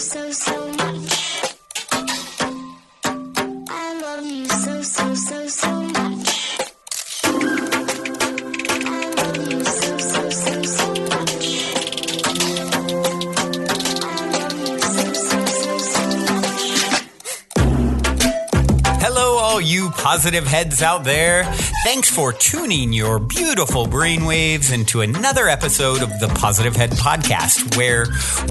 so much. I love you so much. I love you so much. I love you so much. Hello, all you positive heads out there. Thanks for tuning your beautiful brainwaves into another episode of the Positive Head Podcast, where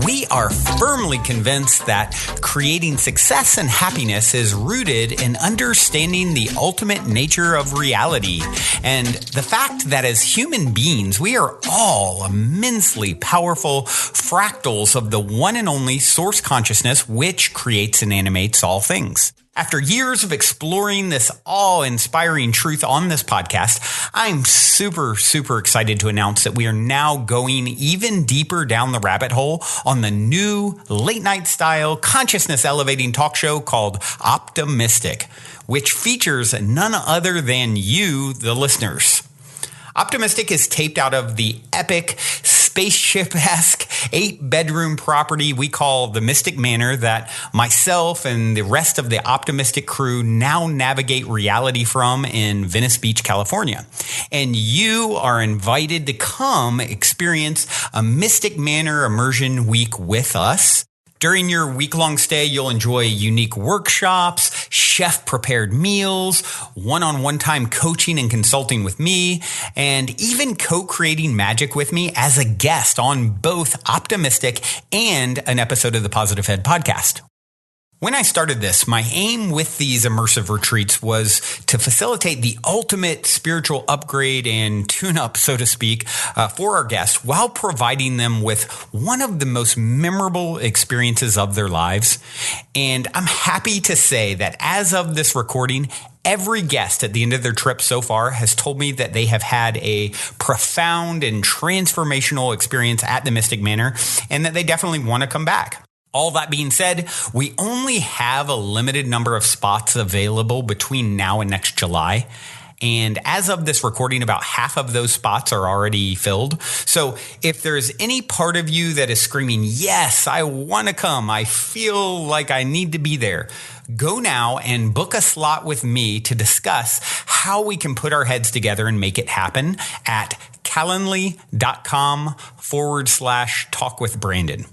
we are firmly convinced that creating success and happiness is rooted in understanding the ultimate nature of reality and the fact that as human beings, we are all immensely powerful fractals of the one and only source consciousness which creates and animates all things. After years of exploring this awe-inspiring truth on this podcast, I'm super excited to announce that we are now going even deeper down the rabbit hole on the new late-night style consciousness-elevating talk show called Optimistic, which features none other than you, the listeners. Optimistic is taped out of the epic spaceship-esque 8-bedroom property we call the Mystic Manor that myself and the rest of the Optimistic crew now navigate reality from in Venice Beach, California. And you are invited to come experience a Mystic Manor immersion week with us. During your week-long stay, you'll enjoy unique workshops, chef-prepared meals, one-on-one time coaching and consulting with me, and even co-creating magic with me as a guest on both Optimistic and an episode of the Positive Head podcast. When I started this, my aim with these immersive retreats was to facilitate the ultimate spiritual upgrade and tune-up, so to speak, for our guests while providing them with one of the most memorable experiences of their lives. And I'm happy to say that as of this recording, every guest at the end of their trip so far has told me that they have had a profound and transformational experience at the Mystic Manor and that they definitely want to come back. All that being said, we only have a limited number of spots available between now and next July. And as of this recording, about half of those spots are already filled. So if there's any part of you that is screaming, yes, I want to come, I feel like I need to be there, go now and book a slot with me to discuss how we can put our heads together and make it happen at calendly.com/talkwithbrandon.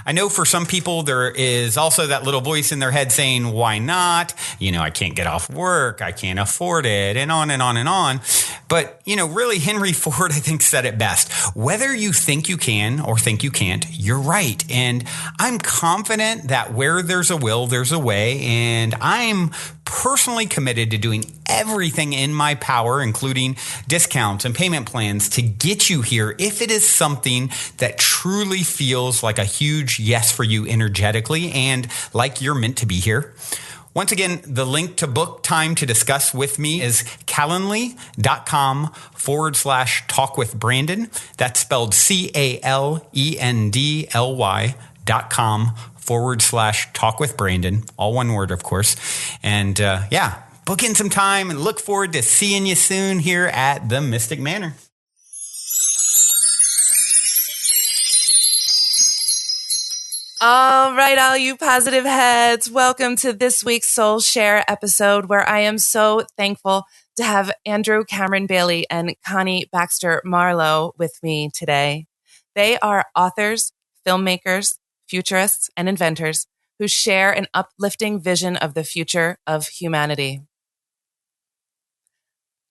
I know for some people, there is also that little voice in their head saying, why not? I can't get off work. I can't afford it, and on and on and on. But, really, Henry Ford, I think, said it best. Whether you think you can or think you can't, you're right. And I'm confident that where there's a will, there's a way. And I'm personally committed to doing everything in my power, including discounts and payment plans, to get you here if it is something that truly feels like a huge yes for you energetically and like you're meant to be here. Once again, the link to book time to discuss with me is calendly.com/talkwithbrandon. That's spelled calendly.com/talkwithbrandon. All one word, of course. And book in some time and look forward to seeing you soon here at the Mystic Manor. All right, all you positive heads, welcome to this week's Soul Share episode, where I am so thankful to have Andrew Cameron Bailey and Connie Baxter Marlow with me today. They are authors, filmmakers, futurists, and inventors who share an uplifting vision of the future of humanity.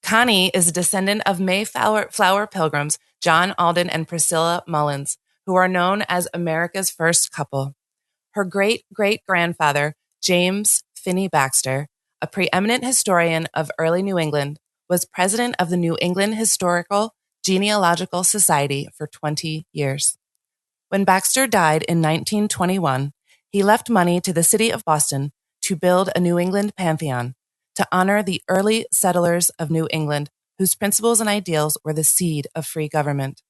Connie is a descendant of Mayflower Pilgrims, John Alden and Priscilla Mullins, who are known as America's first couple. Her great-great-grandfather, James Finney Baxter, a preeminent historian of early New England, was president of the New England Historical Genealogical Society for 20 years. When Baxter died in 1921, he left money to the city of Boston to build a New England pantheon to honor the early settlers of New England whose principles and ideals were the seed of free government.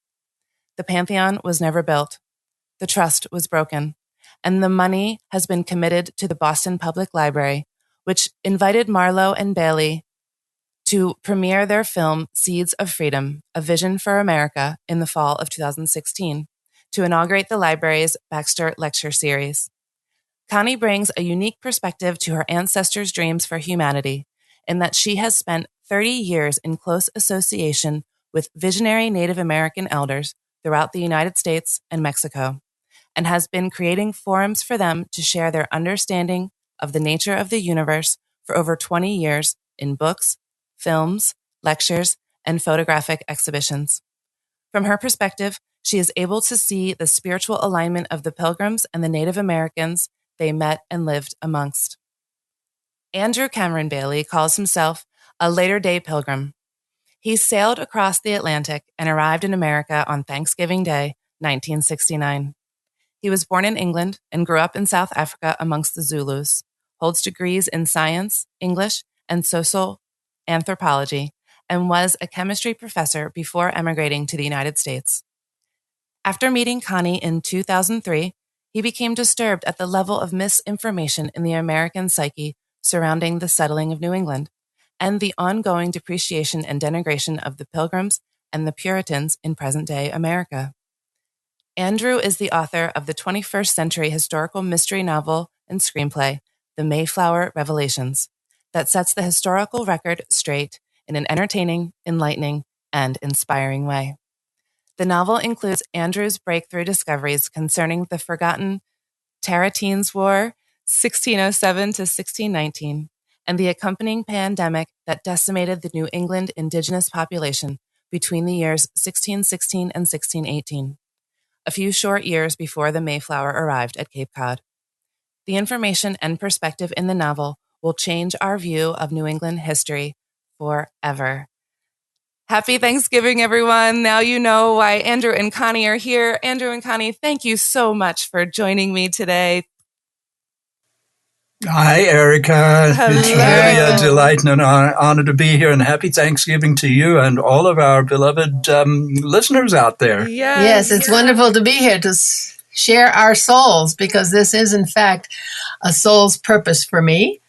The pantheon was never built. The trust was broken, and the money has been committed to the Boston Public Library, which invited Marlow and Bailey to premiere their film Seeds of Freedom, A Vision for America in the fall of 2016 to inaugurate the library's Baxter Lecture Series. Connie brings a unique perspective to her ancestors' dreams for humanity, in that she has spent 30 years in close association with visionary Native American elders throughout the United States and Mexico, and has been creating forums for them to share their understanding of the nature of the universe for over 20 years in books, films, lectures, and photographic exhibitions. From her perspective, she is able to see the spiritual alignment of the Pilgrims and the Native Americans they met and lived amongst. Andrew Cameron Bailey calls himself a later-day Pilgrim. He sailed across the Atlantic and arrived in America on Thanksgiving Day, 1969. He was born in England and grew up in South Africa amongst the Zulus, holds degrees in science, English, and social anthropology, and was a chemistry professor before emigrating to the United States. After meeting Connie in 2003, he became disturbed at the level of misinformation in the American psyche surrounding the settling of New England, and the ongoing depreciation and denigration of the Pilgrims and the Puritans in present-day America. Andrew is the author of the 21st century historical mystery novel and screenplay, The Mayflower Revelations, that sets the historical record straight in an entertaining, enlightening, and inspiring way. The novel includes Andrew's breakthrough discoveries concerning the forgotten Tarleton's War, 1607 to 1619, and the accompanying pandemic that decimated the New England indigenous population between the years 1616 and 1618, a few short years before the Mayflower arrived at Cape Cod. The information and perspective in the novel will change our view of New England history forever. Happy Thanksgiving, everyone. Now you know why Andrew and Connie are here. Andrew and Connie, thank you so much for joining me today. Hi, Erica. Hello. It's really a delight and an honor to be here, and happy Thanksgiving to you and all of our beloved listeners out there. Yes, it's wonderful to be here to share our souls, because this is, in fact, a soul's purpose for me,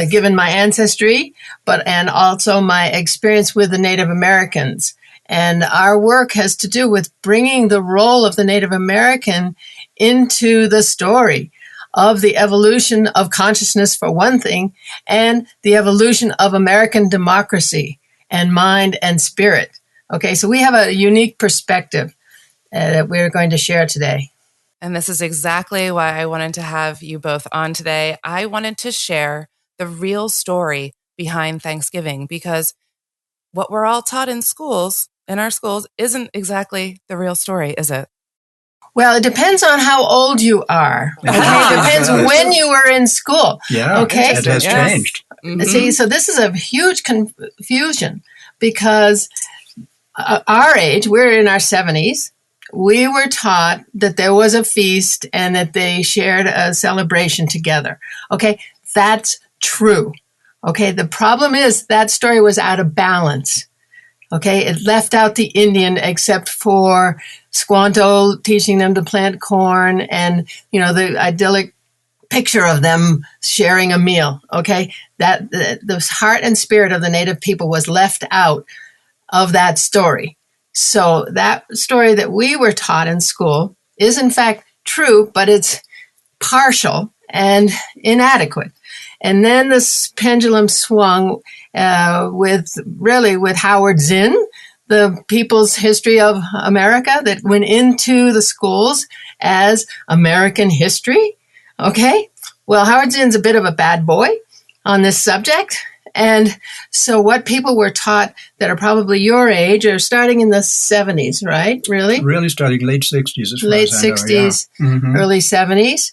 given my ancestry, and also my experience with the Native Americans. And our work has to do with bringing the role of the Native American into the story of the evolution of consciousness, for one thing, and the evolution of American democracy and mind and spirit. Okay, so we have a unique perspective that we're going to share today. And this is exactly why I wanted to have you both on today. I wanted to share the real story behind Thanksgiving, because what we're all taught in our schools, isn't exactly the real story, is it? Well, it depends on how old you are. Okay? It depends when you were in school. Yeah, okay? It has changed. Mm-hmm. See, so this is a huge confusion, because our age, we're in our 70s, we were taught that there was a feast and that they shared a celebration together. Okay, that's true. Okay, the problem is that story was out of balance. Okay, it left out the Indian except for Squanto teaching them to plant corn and, the idyllic picture of them sharing a meal. Okay, that the heart and spirit of the Native people was left out of that story. So that story that we were taught in school is in fact true, but it's partial and inadequate. And then this pendulum swung with Howard Zinn, the People's History of America, that went into the schools as American history. Okay, well, Howard Zinn's a bit of a bad boy on this subject. And so what people were taught that are probably your age are starting in the 70s, right? Really starting late 60s. Late 60s, Mm-hmm. Early 70s.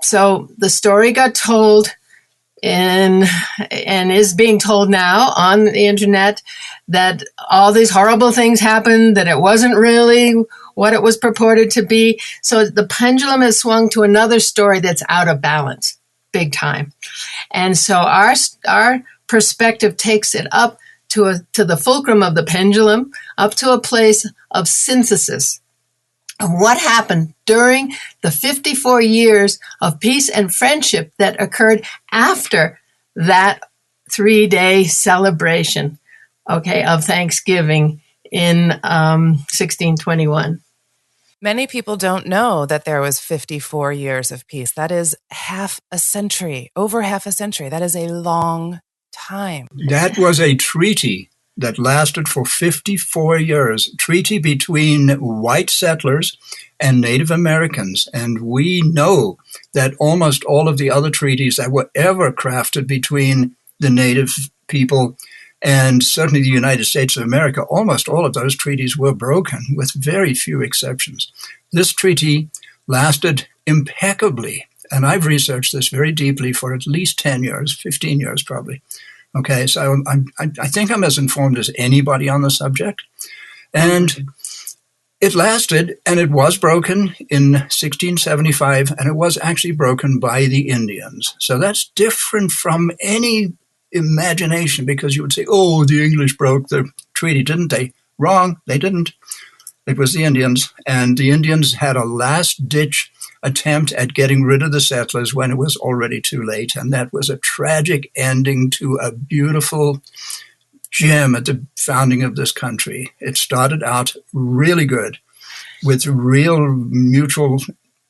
So the story got told and is being told now on the internet that all these horrible things happened, that it wasn't really what it was purported to be. So the pendulum has swung to another story that's out of balance, big time. And so our perspective takes it up to the fulcrum of the pendulum, up to a place of synthesis of what happened during the 54 years of peace and friendship that occurred after that 3-day celebration, of Thanksgiving in 1621. Many people don't know that there was 54 years of peace. That is half a century, over half a century. That is a long time. That was a treaty that lasted for 54 years, treaty between white settlers and Native Americans. And we know that almost all of the other treaties that were ever crafted between the Native people and certainly the United States of America, almost all of those treaties were broken, with very few exceptions. This treaty lasted impeccably, and I've researched this very deeply for at least 10 years, 15 years probably. Okay, so I think I'm as informed as anybody on the subject. And it lasted, and it was broken in 1675, and it was actually broken by the Indians. So that's different from any imagination, because you would say, oh, the English broke the treaty, didn't they? Wrong, they didn't. It was the Indians, and the Indians had a last-ditch attempt at getting rid of the settlers when it was already too late, and that was a tragic ending to a beautiful gem at the founding of this country. It started out really good, with real mutual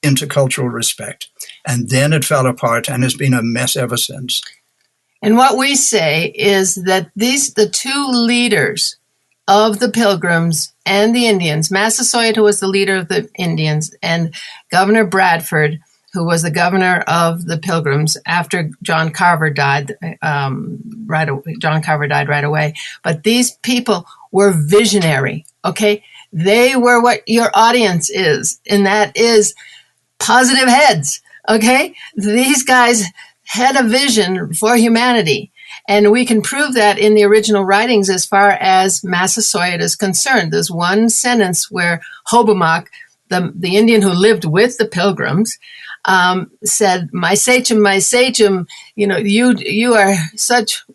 intercultural respect, and then it fell apart and has been a mess ever since. And what we say is that the two leaders of the Pilgrims and the Indians, Massasoit, who was the leader of the Indians, and Governor Bradford, who was the governor of the Pilgrims after John Carver died. John Carver died right away. But these people were visionary. Okay, they were what your audience is, and that is positive heads. Okay, these guys had a vision for humanity. And we can prove that in the original writings as far as Massasoit is concerned. There's one sentence where Hobomok, the Indian who lived with the Pilgrims, said, my sachem,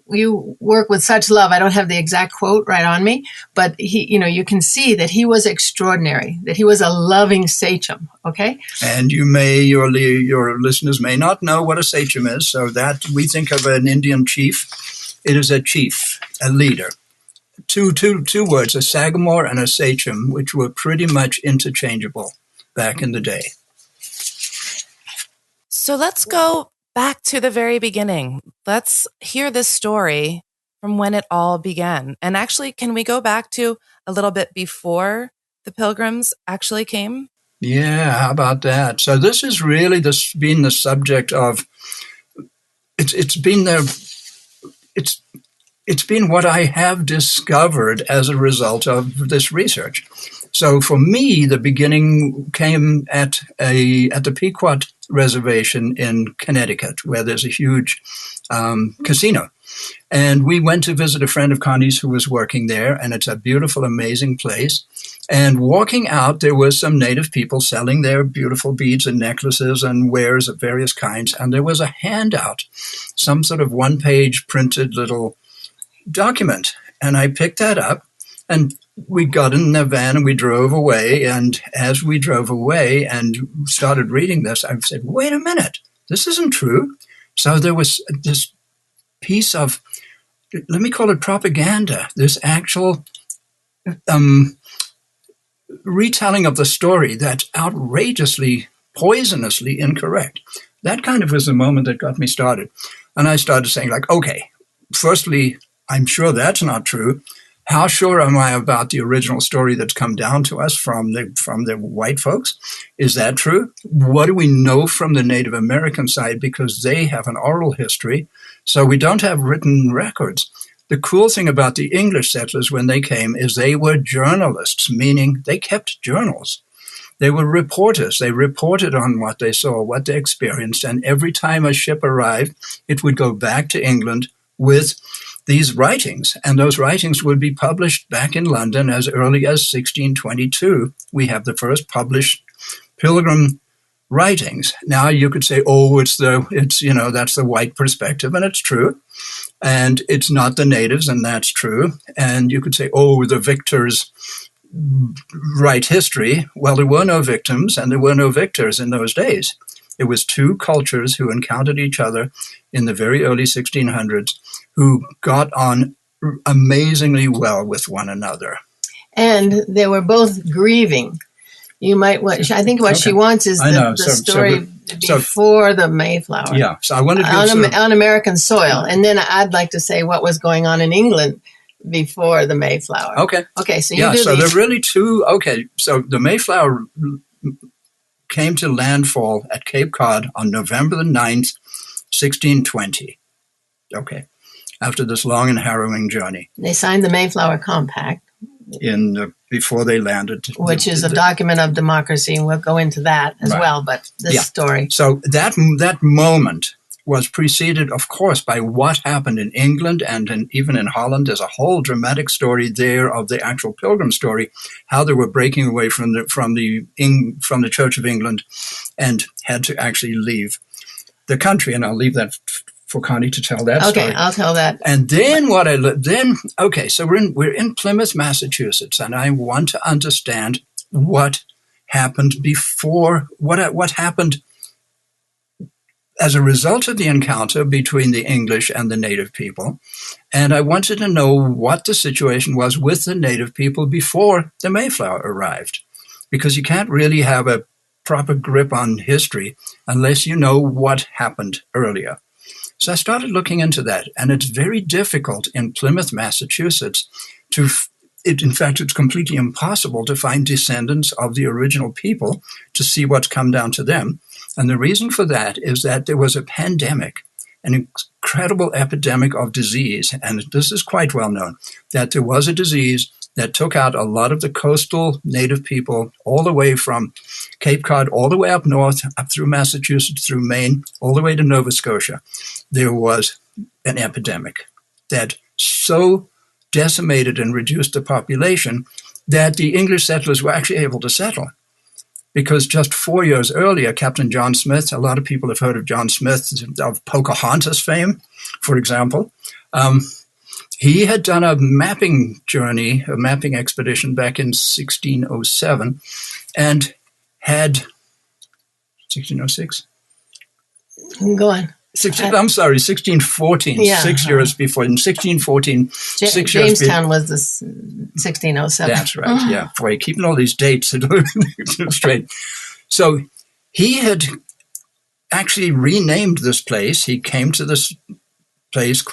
you work with such love. I don't have the exact quote right on me, but you can see that he was extraordinary, that he was a loving sachem. Okay. And your listeners may not know what a sachem is. So that we think of an Indian chief. It is a chief, a leader. Two words, a sagamore and a sachem, which were pretty much interchangeable back in the day. So let's go back to the very beginning. Let's hear this story from when it all began. And actually, can we go back to a little bit before the Pilgrims actually came? Yeah, how about that? So this is really been the subject of, it's been what I have discovered as a result of this research. So for me, the beginning came at the Pequot Reservation in Connecticut, where there's a huge casino. And we went to visit a friend of Connie's who was working there, and it's a beautiful, amazing place. And walking out, there were some native people selling their beautiful beads and necklaces and wares of various kinds. And there was a handout, some sort of one-page printed little document. And I picked that up, and we got in the van and we drove away. And as we drove away and started reading this, I said, wait a minute, this isn't true. So there was this piece of, let me call it propaganda, this actual retelling of the story that's outrageously, poisonously incorrect. That kind of was the moment that got me started. And I started saying, like, okay, firstly, I'm sure that's not true. How sure am I about the original story that's come down to us from the white folks? Is that true? What do we know from the Native American side? Because they have an oral history, so we don't have written records. The cool thing about the English settlers when they came is they were journalists, meaning they kept journals. They were reporters. They reported on what they saw, what they experienced, and every time a ship arrived, it would go back to England with these writings, and those writings would be published back in London as early as 1622. We have the first published Pilgrim writings. Now you could say, oh, that's the white perspective, and it's true. And it's not the natives, and that's true. And you could say, oh, the victors write history. Well, there were no victims, and there were no victors in those days. It was two cultures who encountered each other in the very early 1600s who got on amazingly well with one another. And they were both grieving. You might. I think what she wants is I know. the story before the Mayflower. Yeah. So I wanted to on American soil, and then I'd like to say what was going on in England before the Mayflower. Okay. Okay. So you do so these. there are really two. Okay. So the Mayflower came to landfall at Cape Cod on November the 9th, 1620. Okay. After this long and harrowing journey. They signed the Mayflower Compact. Before they landed. Which is a document of democracy, and we'll go into that as well, but this story. So that moment was preceded, of course, by what happened in England and even in Holland. There's a whole dramatic story there of the actual Pilgrim story, how they were breaking away from the Church of England and had to actually leave the country. And I'll leave that for Connie to tell that story. Okay, I'll tell that. And then so we're in Plymouth, Massachusetts, and I want to understand what happened before, what happened as a result of the encounter between the English and the native people. And I wanted to know what the situation was with the native people before the Mayflower arrived, because you can't really have a proper grip on history unless you know what happened earlier. So I started looking into that, and it's very difficult in Plymouth, Massachusetts in fact, it's completely impossible to find descendants of the original people to see what's come down to them. And the reason for that is that there was a pandemic, an incredible epidemic of disease, and this is quite well known, that there was a disease that took out a lot of the coastal native people all the way from Cape Cod, all the way up north, up through Massachusetts, through Maine, all the way to Nova Scotia. There was an epidemic that so decimated and reduced the population that the English settlers were actually able to settle. Because just 4 years earlier, Captain John Smith, a lot of people have heard of John Smith, of Pocahontas fame, for example. He had done a mapping journey, a mapping expedition back in 1607, and had 1606? Go on. 1614, Yeah. 6 years before. In 1614, 6 years Jamestown was the 1607. That's right, yeah. Boy, keeping all these dates straight. So he had actually renamed this place. He came to this place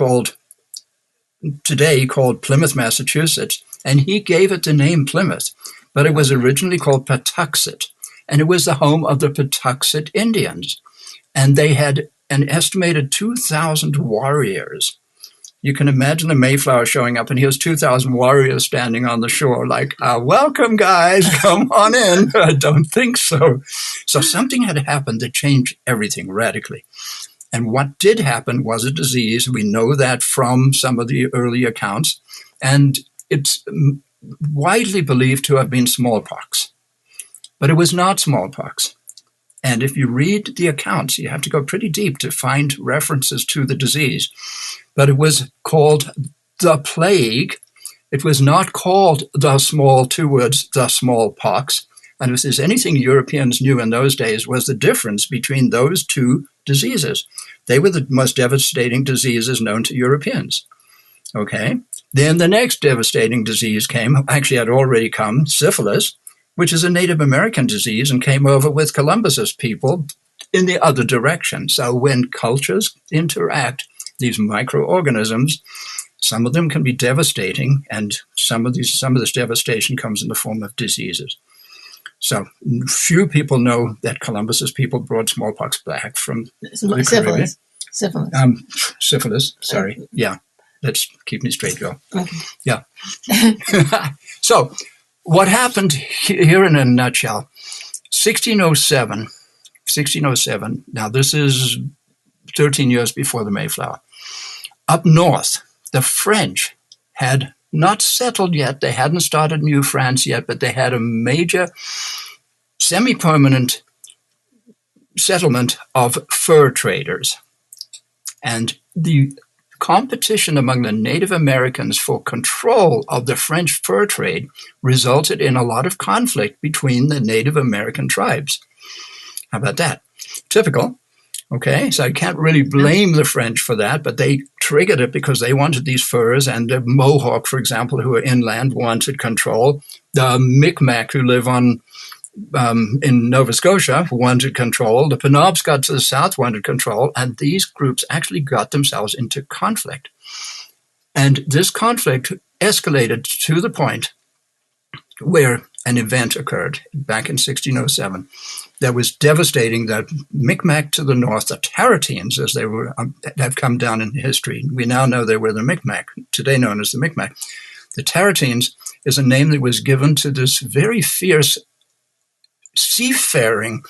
today called Plymouth, Massachusetts, and he gave it the name Plymouth, but it was originally called Patuxet, and it was the home of the Patuxet Indians, and they had an estimated 2,000 warriors. You can imagine the Mayflower showing up, and here's 2,000 warriors standing on the shore like, welcome, guys, come on in. I don't think so. So something had happened that changed everything radically. And what did happen was a disease. We know that from some of the early accounts, and it's widely believed to have been smallpox. But it was not smallpox. And if you read the accounts, you have to go pretty deep to find references to the disease. But it was called the plague. It was not called the smallpox. And if there's anything Europeans knew in those days was the difference between those two diseases. They were the most devastating diseases known to Europeans. Okay? Then the next devastating disease came, actually had already come, syphilis, which is a Native American disease and came over with Columbus's people in the other direction. So when cultures interact, these microorganisms, some of them can be devastating, and some of this devastation comes in the form of diseases. So few people know that Columbus's people brought smallpox back from the Caribbean. Syphilis, sorry. Yeah, let's keep me straight, Joe. Okay. Yeah. So what happened here in a nutshell, 1607, now this is 13 years before the Mayflower. Up north, the French had not settled yet. They hadn't started New France yet, but they had a major semi-permanent settlement of fur traders. And the competition among the Native Americans for control of the French fur trade resulted in a lot of conflict between the Native American tribes. How about that? Typical. Okay, so I can't really blame the French for that, but they triggered it because they wanted these furs, and the Mohawk, for example, who are inland, wanted control. The Micmac, who live on in Nova Scotia wanted control. The Penobscot to the south wanted control. And these groups actually got themselves into conflict. And this conflict escalated to the point where an event occurred back in 1607 that was devastating. The Micmac to the north, the Tarratines, as they were, have come down in history. We now know they were the Micmac, today known as the Micmac. The Tarratines is a name that was given to this very fierce seafaring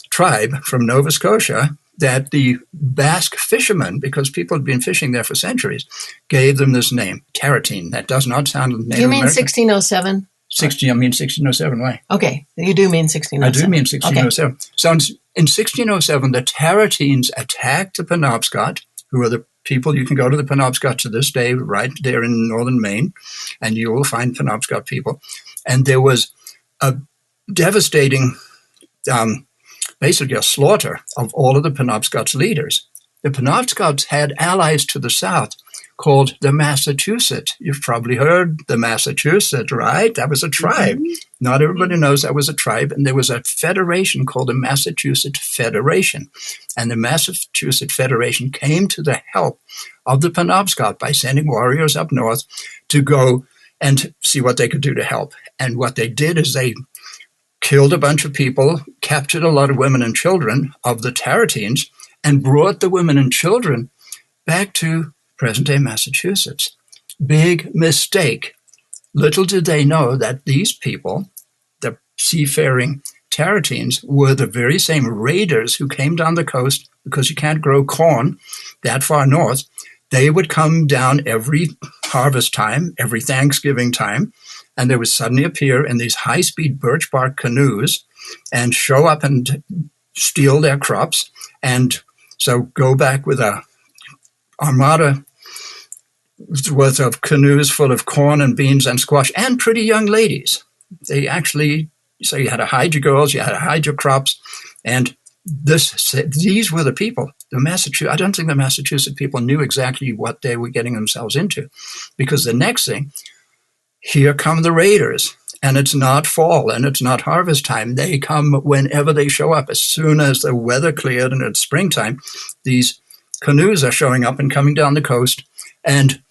tribe from Nova Scotia that the Basque fishermen, because people had been fishing there for centuries, gave them this name, Tarratine. That does not sound Native Do you mean American. 1607? 1607, why? Okay, you do mean 1607. I do mean 1607. Okay. So in 1607, the Tarratines attacked the Penobscot, who are the people. You can go to the Penobscot to this day, right there in northern Maine, and you will find Penobscot people. And there was a devastating, basically a slaughter of all of the Penobscot's leaders. The Penobscots had allies to the south called the Massachusetts. You've probably heard the Massachusetts, right? That was a tribe. Mm-hmm. Not everybody knows that was a tribe. And there was a federation called the Massachusetts Federation. And the Massachusetts Federation came to the help of the Penobscot by sending warriors up north to go and see what they could do to help. And what they did is they killed a bunch of people, captured a lot of women and children of the Tarratines, and brought the women and children back to present-day Massachusetts. Big mistake. Little did they know that these people, the seafaring Tarratines, were the very same raiders who came down the coast because you can't grow corn that far north. They would come down every harvest time, every Thanksgiving time, and they would suddenly appear in these high-speed birch bark canoes and show up and steal their crops, and so go back with a armada worth of canoes full of corn and beans and squash and pretty young ladies. They actually, so you had to hide your girls, you had to hide your crops, and these were the people. I don't think the Massachusetts people knew exactly what they were getting themselves into, because the next thing, here come the raiders, and it's not fall and it's not harvest time. They come whenever they show up. As soon as the weather cleared and it's springtime, these canoes are showing up and coming down the coast and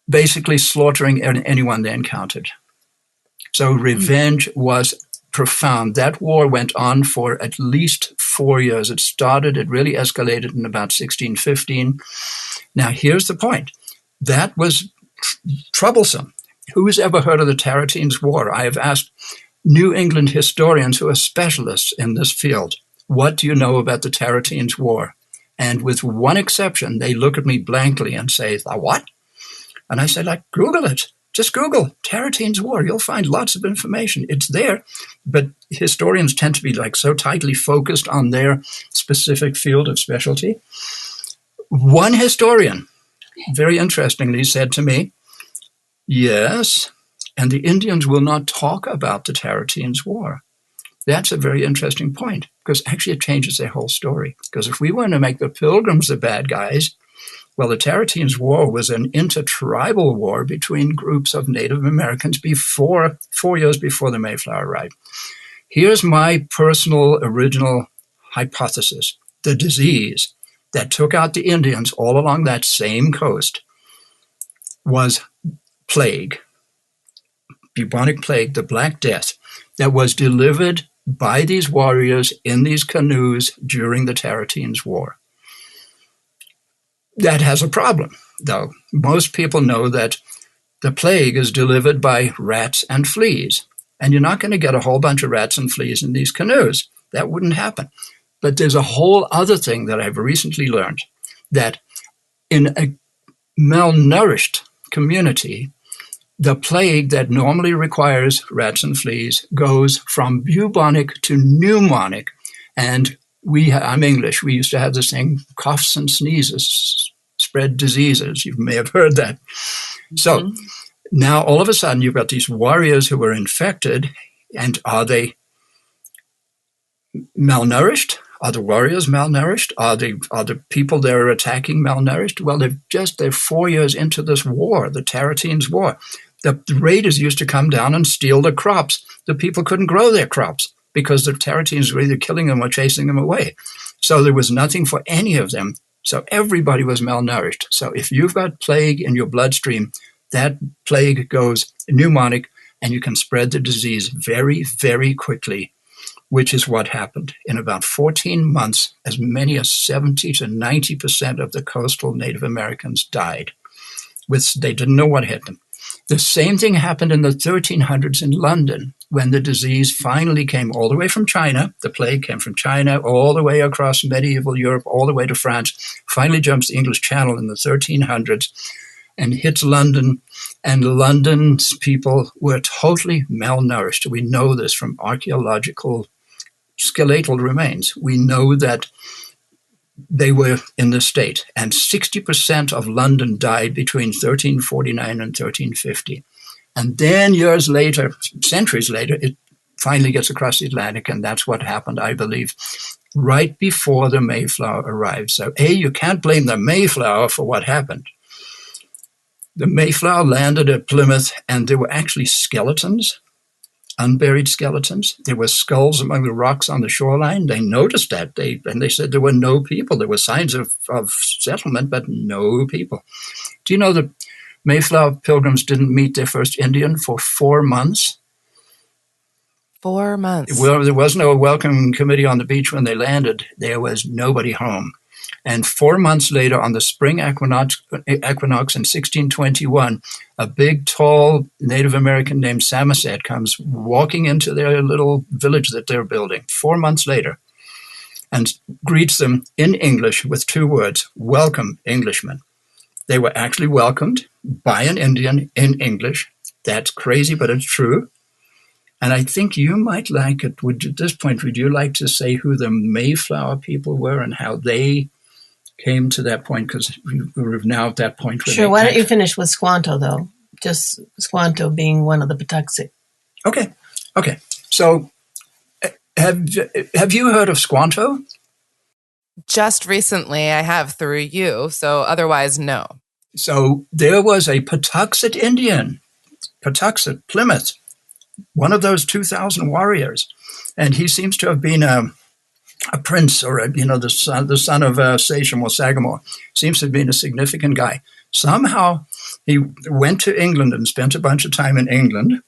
basically slaughtering anyone they encountered. So revenge was profound. That war went on for at least 4 years. It really escalated in about 1615. Now, here's the point. That was troublesome. Who's ever heard of the Tarratines' War? I have asked New England historians who are specialists in this field, what do you know about the Tarratines' War? And with one exception, they look at me blankly and say, the what? And I say, Google it. Just Google Tarratines' War. You'll find lots of information. It's there, but historians tend to be so tightly focused on their specific field of specialty. One historian, very interestingly, said to me, yes, and the Indians will not talk about the Tarratines' War. That's a very interesting point, because actually it changes their whole story. Because if we want to make the Pilgrims the bad guys, well, the Tarratines' War was an intertribal war between groups of Native Americans 4 years before the Mayflower arrived. Here's my personal original hypothesis. The disease that took out the Indians all along that same coast was plague, bubonic plague, the Black Death, that was delivered by these warriors in these canoes during the Tarratines' War. That has a problem, though. Most people know that the plague is delivered by rats and fleas, and you're not going to get a whole bunch of rats and fleas in these canoes. That wouldn't happen. But there's a whole other thing that I've recently learned, that in a malnourished community, the plague that normally requires rats and fleas goes from bubonic to pneumonic. And I'm English. We used to have this thing, coughs and sneezes, spread diseases. You may have heard that. So now all of a sudden you've got these warriors who are infected. And are they malnourished? Are the warriors malnourished? Are the people they're attacking malnourished? Well, they're 4 years into this war, the Tarratines' War. The raiders used to come down and steal the crops. The people couldn't grow their crops because the Tarantines were either killing them or chasing them away. So there was nothing for any of them. So everybody was malnourished. So if you've got plague in your bloodstream, that plague goes pneumonic, and you can spread the disease very, very quickly, which is what happened. In about 14 months, as many as 70 to 90% of the coastal Native Americans died. They didn't know what hit them. The same thing happened in the 1300s in London, when the disease finally came all the way from China. The plague came from China all the way across medieval Europe, all the way to France, finally jumps the English Channel in the 1300s and hits London. And London's people were totally malnourished. We know this from archaeological skeletal remains. We know that they were in this state. And 60% of London died between 1349 and 1350. And then years later, centuries later, it finally gets across the Atlantic, and that's what happened, I believe, right before the Mayflower arrived. So, you can't blame the Mayflower for what happened. The Mayflower landed at Plymouth, and there were actually skeletons, unburied skeletons. There were skulls among the rocks on the shoreline. They noticed that. And they said there were no people. There were signs of settlement, but no people. Do you know the Mayflower Pilgrims didn't meet their first Indian for 4 months? 4 months. Well, there was no welcome committee on the beach when they landed. There was nobody home. And 4 months later, on the spring equinox in 1621, a big, tall Native American named Samoset comes walking into their little village that they're building 4 months later and greets them in English with 2 words, "Welcome, Englishmen." They were actually welcomed by an Indian in English. That's crazy, but it's true. And I think you might like it. At this point, would you like to say who the Mayflower people were and how they came to that point? Because we're now at that point. Sure. Why don't you finish with Squanto, though? Just Squanto being one of the Patuxet. Okay. So have you heard of Squanto? Just recently, I have through you. So otherwise, no. So there was a Patuxet Indian, Patuxet, Plymouth, one of those 2,000 warriors. And he seems to have been a prince, or the son of Sachem or Sagamore. Seems to have been a significant guy. Somehow he went to England and spent a bunch of time in England.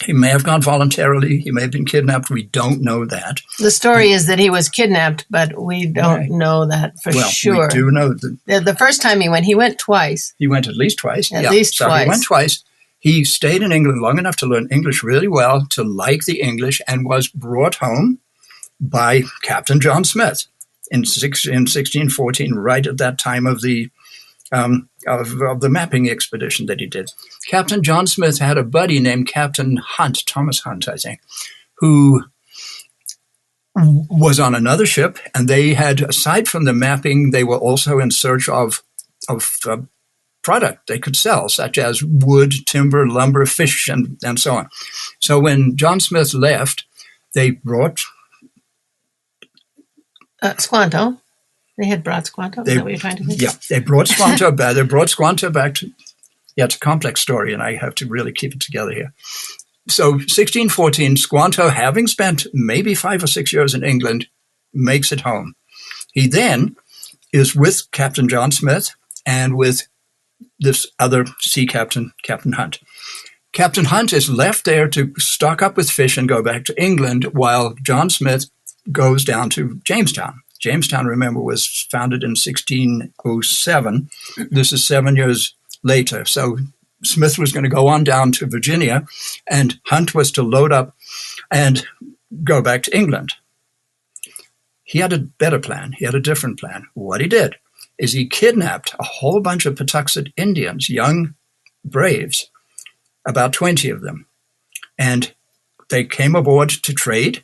He may have gone voluntarily. He may have been kidnapped. We don't know that. The story is that he was kidnapped, but we don't know that for sure. We do know that the first time he went twice. He went at least twice. At least twice. He went twice. He stayed in England long enough to learn English really well, to like the English, and was brought home by Captain John Smith in 1614, right at that time of the mapping expedition that he did. Captain John Smith had a buddy named Captain Hunt, Thomas Hunt, I think, who was on another ship, and they had, aside from the mapping, they were also in search of product they could sell, such as wood, timber, lumber, fish, and so on. So when John Smith left, they brought Squanto. They had brought Squanto. Is that what you're trying to say? Yeah, they brought Squanto back. They brought Squanto back to. Yeah, it's a complex story, and I have to really keep it together here. So, 1614, Squanto, having spent maybe 5 or 6 years in England, makes it home. He then is with Captain John Smith and with this other sea captain, Captain Hunt. Captain Hunt is left there to stock up with fish and go back to England, while John Smith goes down to Jamestown. Jamestown, remember, was founded in 1607. This is 7 years later. So Smith was going to go on down to Virginia, and Hunt was to load up and go back to England. He had a better plan. He had a different plan. What he did is he kidnapped a whole bunch of Patuxet Indians, young braves, about 20 of them. And they came aboard to trade,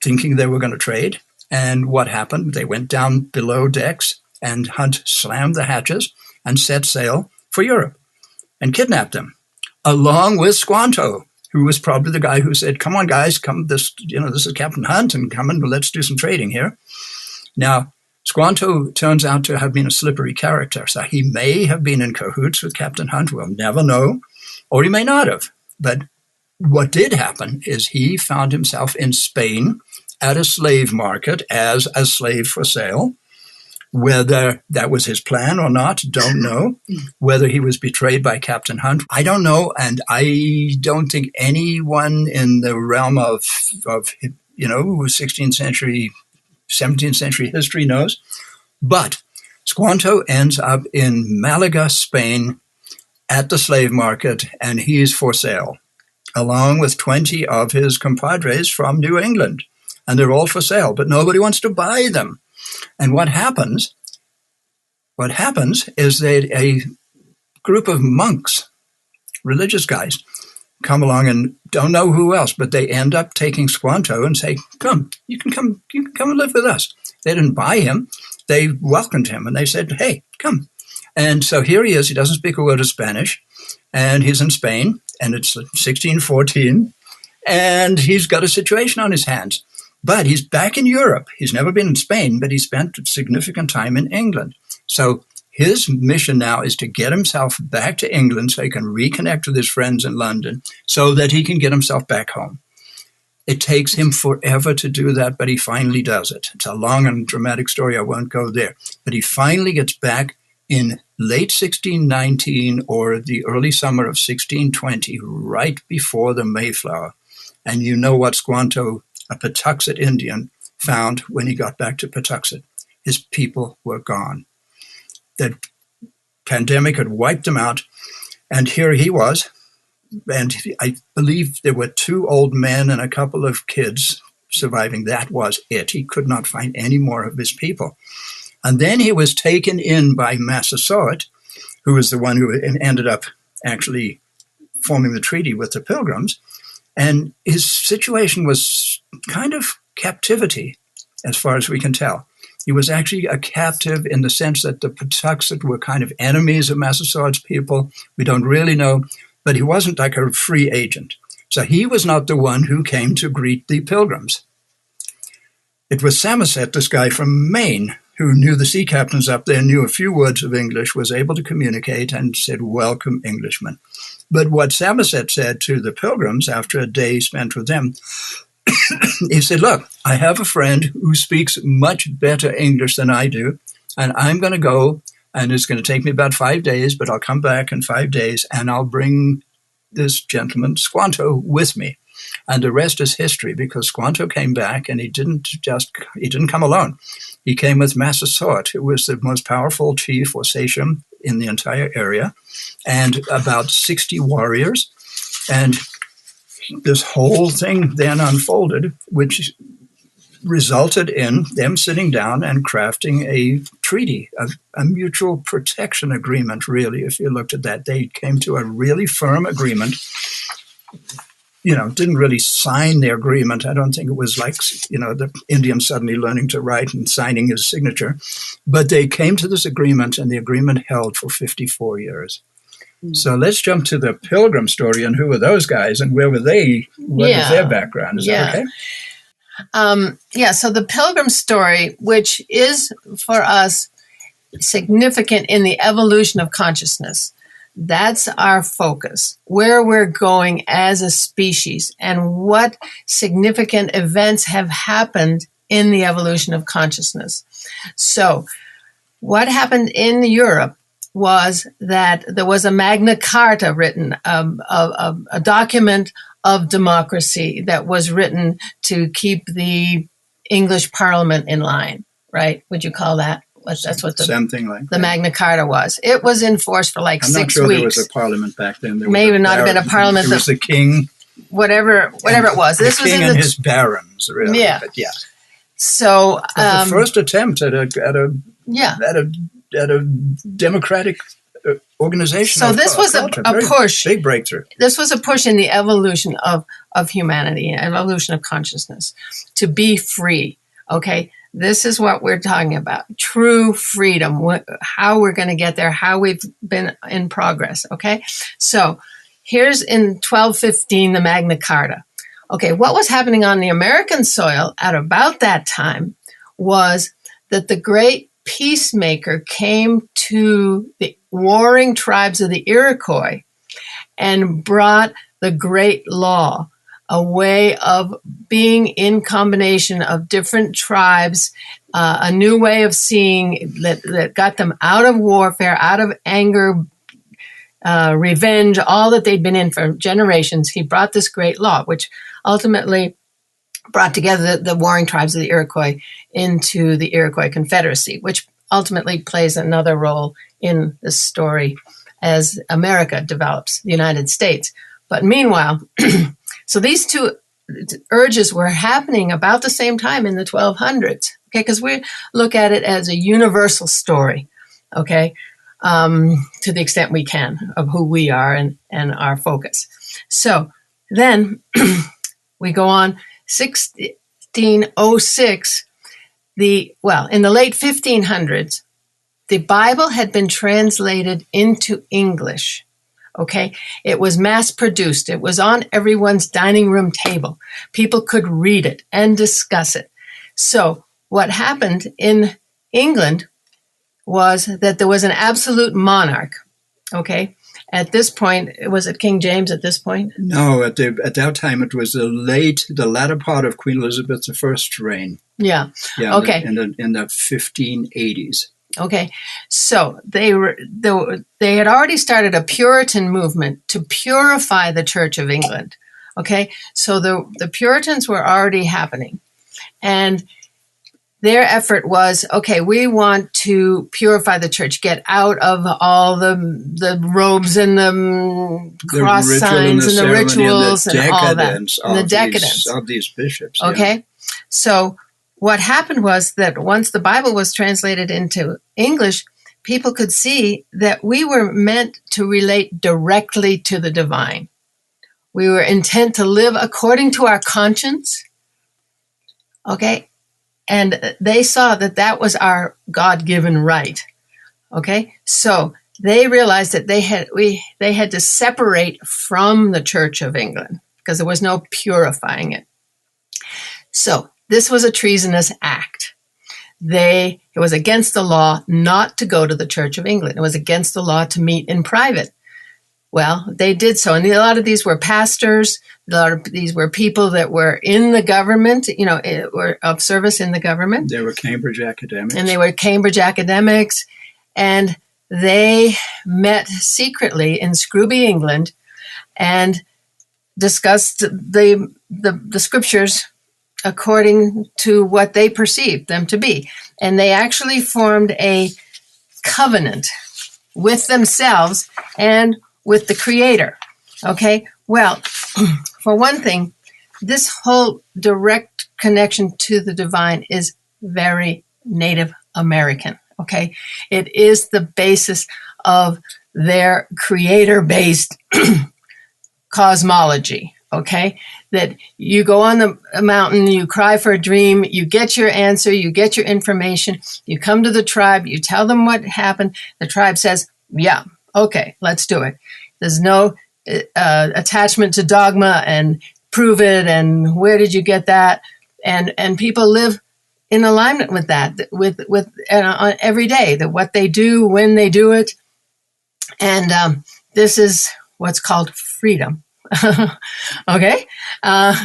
thinking they were going to trade. And what happened? They went down below decks, and Hunt slammed the hatches and set sail for Europe and kidnapped them, along with Squanto, who was probably the guy who said, "Come on, guys, come. This is Captain Hunt, and come and let's do some trading here." Now, Squanto turns out to have been a slippery character, so he may have been in cahoots with Captain Hunt. We'll never know, or he may not have. But what did happen is he found himself in Spain at a slave market as a slave for sale. Whether that was his plan or not, don't know. Whether he was betrayed by Captain Hunt, I don't know. And I don't think anyone in the realm of 16th century, 17th century history knows. But Squanto ends up in Malaga, Spain, at the slave market, and he's for sale, along with 20 of his compadres from New England. And they're all for sale, but nobody wants to buy them. And what happens is that a group of monks, religious guys, come along and don't know who else, but they end up taking Squanto and say, come, you can come and live with us. They didn't buy him. They welcomed him and they said, hey, come. And so here he is. He doesn't speak a word of Spanish, and he's in Spain, and it's 1614, and he's got a situation on his hands. But he's back in Europe. He's never been in Spain, but he spent significant time in England. So his mission now is to get himself back to England so he can reconnect with his friends in London so that he can get himself back home. It takes him forever to do that, but he finally does it. It's a long and dramatic story. I won't go there. But he finally gets back in late 1619 or the early summer of 1620, right before the Mayflower. And you know what Squanto, a Patuxet Indian, found when he got back to Patuxet. His people were gone. The pandemic had wiped them out, and here he was. And I believe there were 2 old men and a couple of kids surviving. That was it. He could not find any more of his people. And then he was taken in by Massasoit, who was the one who ended up actually forming the treaty with the Pilgrims. And his situation was kind of captivity, as far as we can tell. He was actually a captive in the sense that the Patuxet were kind of enemies of Massasoit's people. We don't really know, but he wasn't like a free agent. So he was not the one who came to greet the Pilgrims. It was Samoset, this guy from Maine, who knew the sea captains up there, knew a few words of English, was able to communicate and said, welcome, Englishmen. But what Samoset said to the Pilgrims after a day spent with them, he said, look, I have a friend who speaks much better English than I do, and I'm going to go, and it's going to take me about 5 days, but I'll come back in 5 days, and I'll bring this gentleman, Squanto, with me. And the rest is history, because Squanto came back, and he didn't come alone. He came with Massasoit, who was the most powerful chief or sachem in the entire area, and about 60 warriors. And this whole thing then unfolded, which resulted in them sitting down and crafting a treaty, a mutual protection agreement, really, if you looked at that. They came to a really firm agreement. Didn't really sign the agreement. I don't think it was like, the Indian suddenly learning to write and signing his signature. But they came to this agreement, and the agreement held for 54 years. So let's jump to the Pilgrim story, and who were those guys, and where were they? What was their background? Is that okay? So the Pilgrim story, which is for us significant in the evolution of consciousness, that's our focus, where we're going as a species and what significant events have happened in the evolution of consciousness. So what happened in Europe was that there was a Magna Carta written, a document of democracy that was written to keep the English Parliament in line, right? Would you call that? That's what the Magna Carta was. It was in force for like 6 weeks. I'm not sure there was a parliament back then. There Maybe not have been a parliament. There was the king. Whatever it was. This was king and his barons, really. Yeah. But yeah. So the first attempt at a democratic organization. So this was a push. Big breakthrough. This was a push in the evolution of humanity, evolution of consciousness, to be free. Okay. This is what we're talking about. True freedom, how we're going to get there, how we've been in progress, okay? So here's in 1215, the Magna Carta. Okay, what was happening on the American soil at about that time was that the great peacemaker came to the warring tribes of the Iroquois and brought the great law, a way of being in combination of different tribes, a new way of seeing that got them out of warfare, out of anger, revenge, all that they'd been in for generations. He brought this great law, which ultimately brought together the warring tribes of the Iroquois into the Iroquois Confederacy, which ultimately plays another role in this story as America develops, the United States. But meanwhile, so these two urges were happening about the same time in the 1200s, okay, because we look at it as a universal story, okay, to the extent we can of who we are and our focus. So then we go on, 1606, in the late 1500s, the Bible had been translated into English. Okay, it was mass produced. It was on everyone's dining room table. People could read it and discuss it. So what happened in England was that there was an absolute monarch. Okay, at this point, was it King James at this point? No, at that time it was the latter part of Queen Elizabeth I's reign. Yeah. Okay. In the 1580s. Okay, so they had already started a Puritan movement to purify the Church of England. Okay, so the Puritans were already happening, and their effort was, okay, we want to purify the church, get out of all the robes and the cross signs and the rituals and all that, and the decadence of these bishops. Okay, yeah. So what happened was that once the Bible was translated into English, people could see that we were meant to relate directly to the divine. We were intent to live according to our conscience, okay? And they saw that that was our God-given right, okay? So they realized that they had to separate from the Church of England because there was no purifying it. So this was a treasonous act. It was against the law not to go to the Church of England. It was against the law to meet in private. Well, they did so. And a lot of these were pastors. A lot of these were people that were in the government, were of service in the government. They were Cambridge academics. And they met secretly in Scrooby, England, and discussed the scriptures according to what they perceived them to be. And they actually formed a covenant with themselves and with the Creator. Okay? Well, for one thing, this whole direct connection to the divine is very Native American. Okay? It is the basis of their Creator-based cosmology. Okay, that you go on the mountain, you cry for a dream, you get your answer, you get your information, you come to the tribe, you tell them what happened. The tribe says, yeah, okay, let's do it. There's no attachment to dogma and prove it and where did you get that? And people live in alignment with that, with every day, that what they do, when they do it. And this is what's called freedom. Okay, and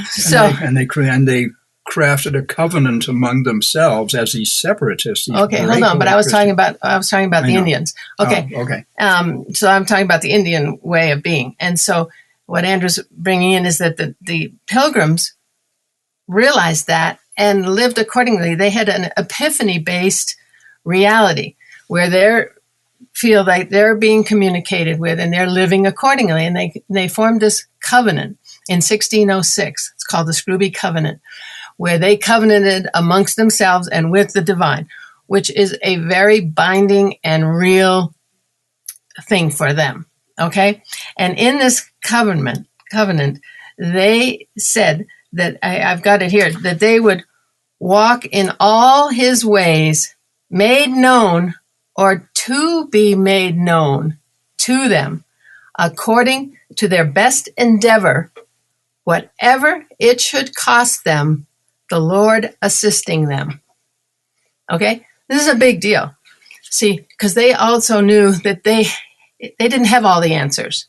they crafted a covenant among themselves as these separatists. Okay, hold on, but I was talking about the Indians. Okay, okay. So I'm talking about the Indian way of being, and so what Andrew's bringing in is that the Pilgrims realized that and lived accordingly. They had an epiphany-based reality where they feel like they're being communicated with and they're living accordingly. And they formed this covenant in 1606. It's called the Scrooby Covenant, where they covenanted amongst themselves and with the divine, which is a very binding and real thing for them. Okay? And in this covenant, they said that, I've got it here, that they would walk in all his ways, made known or to be made known to them according to their best endeavor, whatever it should cost them, the Lord assisting them. Okay? This is a big deal. See, because they also knew that they didn't have all the answers.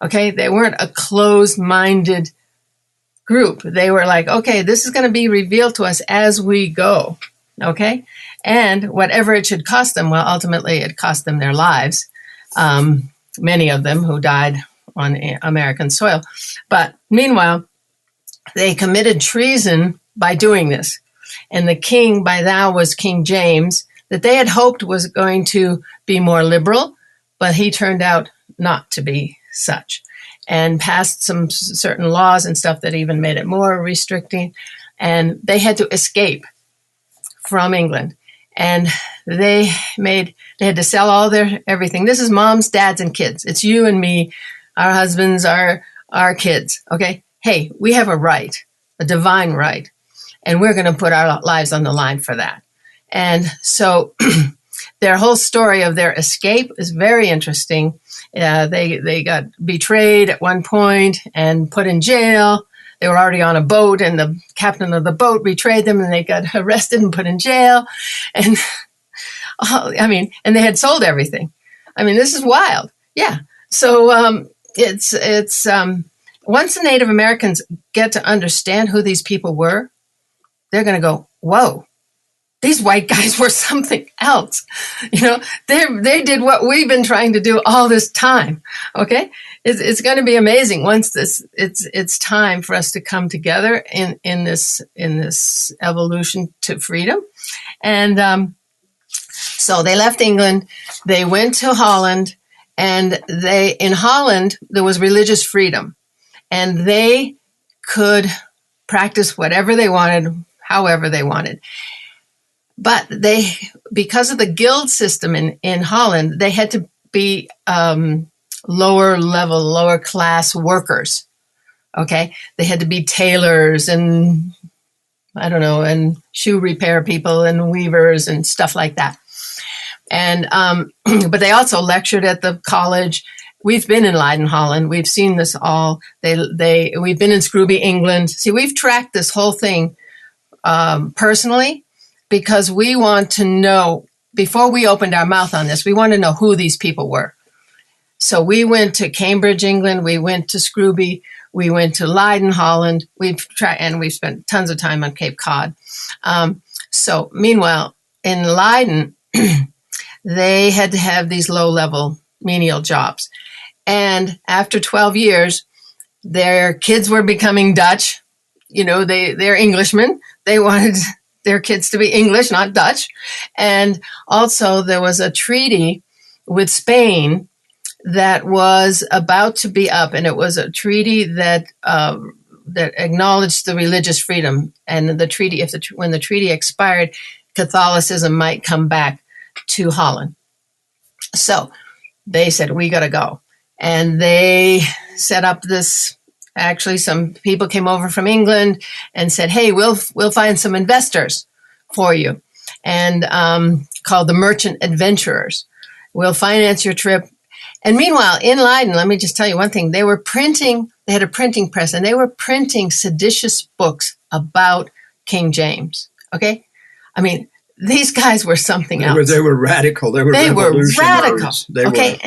Okay, they weren't a closed-minded group. They were like, okay, this is going to be revealed to us as we go. Okay, and whatever it should cost them, well, ultimately it cost them their lives. Many of them who died on American soil. But meanwhile, they committed treason by doing this. And the king by now was King James, that they had hoped was going to be more liberal, but he turned out not to be such, and passed some certain laws and stuff that even made it more restricting. And they had to escape from England. And they had to sell all their everything. This is moms, dads, and kids. It's you and me, our husbands, our kids. Okay. Hey, we have a right, a divine right, and we're going to put our lives on the line for that. And so their whole story of their escape is very interesting. They got betrayed at one point and put in jail. They were already on a boat, and the captain of the boat betrayed them, and they got arrested and put in jail. And and they had sold everything. I mean, this is wild. Yeah. So it's once the Native Americans get to understand who these people were, they're going to go, whoa, these white guys were something else. They did what we've been trying to do all this time. Okay. It's going to be amazing once it's time for us to come together in this evolution to freedom. And so they left England, they went to Holland, and in Holland there was religious freedom, and they could practice whatever they wanted, however they wanted. But because of the guild system in Holland, they had to be lower level, lower class workers. Okay. They had to be tailors and and shoe repair people and weavers and stuff like that. And, but they also lectured at the college. We've been in Leiden, Holland. We've seen this all. We've been in Scrooby, England. See, we've tracked this whole thing, personally, because we want to know, before we opened our mouth on this, we want to know who these people were. So we went to Cambridge, England. We went to Scrooby. We went to Leiden, Holland. We've spent tons of time on Cape Cod. So meanwhile, in Leiden, they had to have these low-level menial jobs. And after 12 years, their kids were becoming Dutch. They're Englishmen. They wanted their kids to be English, not Dutch. And also there was a treaty with Spain that was about to be up, and it was a treaty that acknowledged the religious freedom. And the treaty, when the treaty expired, Catholicism might come back to Holland. So they said, we got to go. And they set up this. Actually, some people came over from England and said, hey, we'll find some investors for you, and called the merchant adventurers. We'll finance your trip. And meanwhile, in Leiden, let me just tell you one thing. They had a printing press, and they were printing seditious books about King James. Okay? I mean, these guys were something else. They were radical. They were radical. Okay?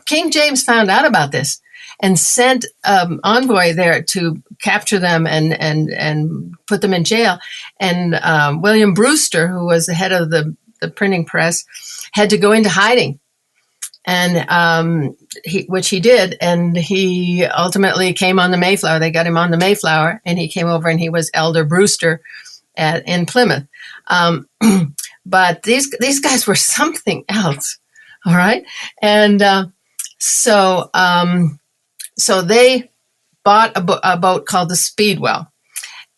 King James found out about this and sent envoy there to capture them and put them in jail. And William Brewster, who was the head of the printing press, had to go into hiding. And which he did, and he ultimately came on the Mayflower. They got him on the Mayflower, and he came over, and he was Elder Brewster in Plymouth. But these guys were something else, all right. And so they bought a boat called the Speedwell,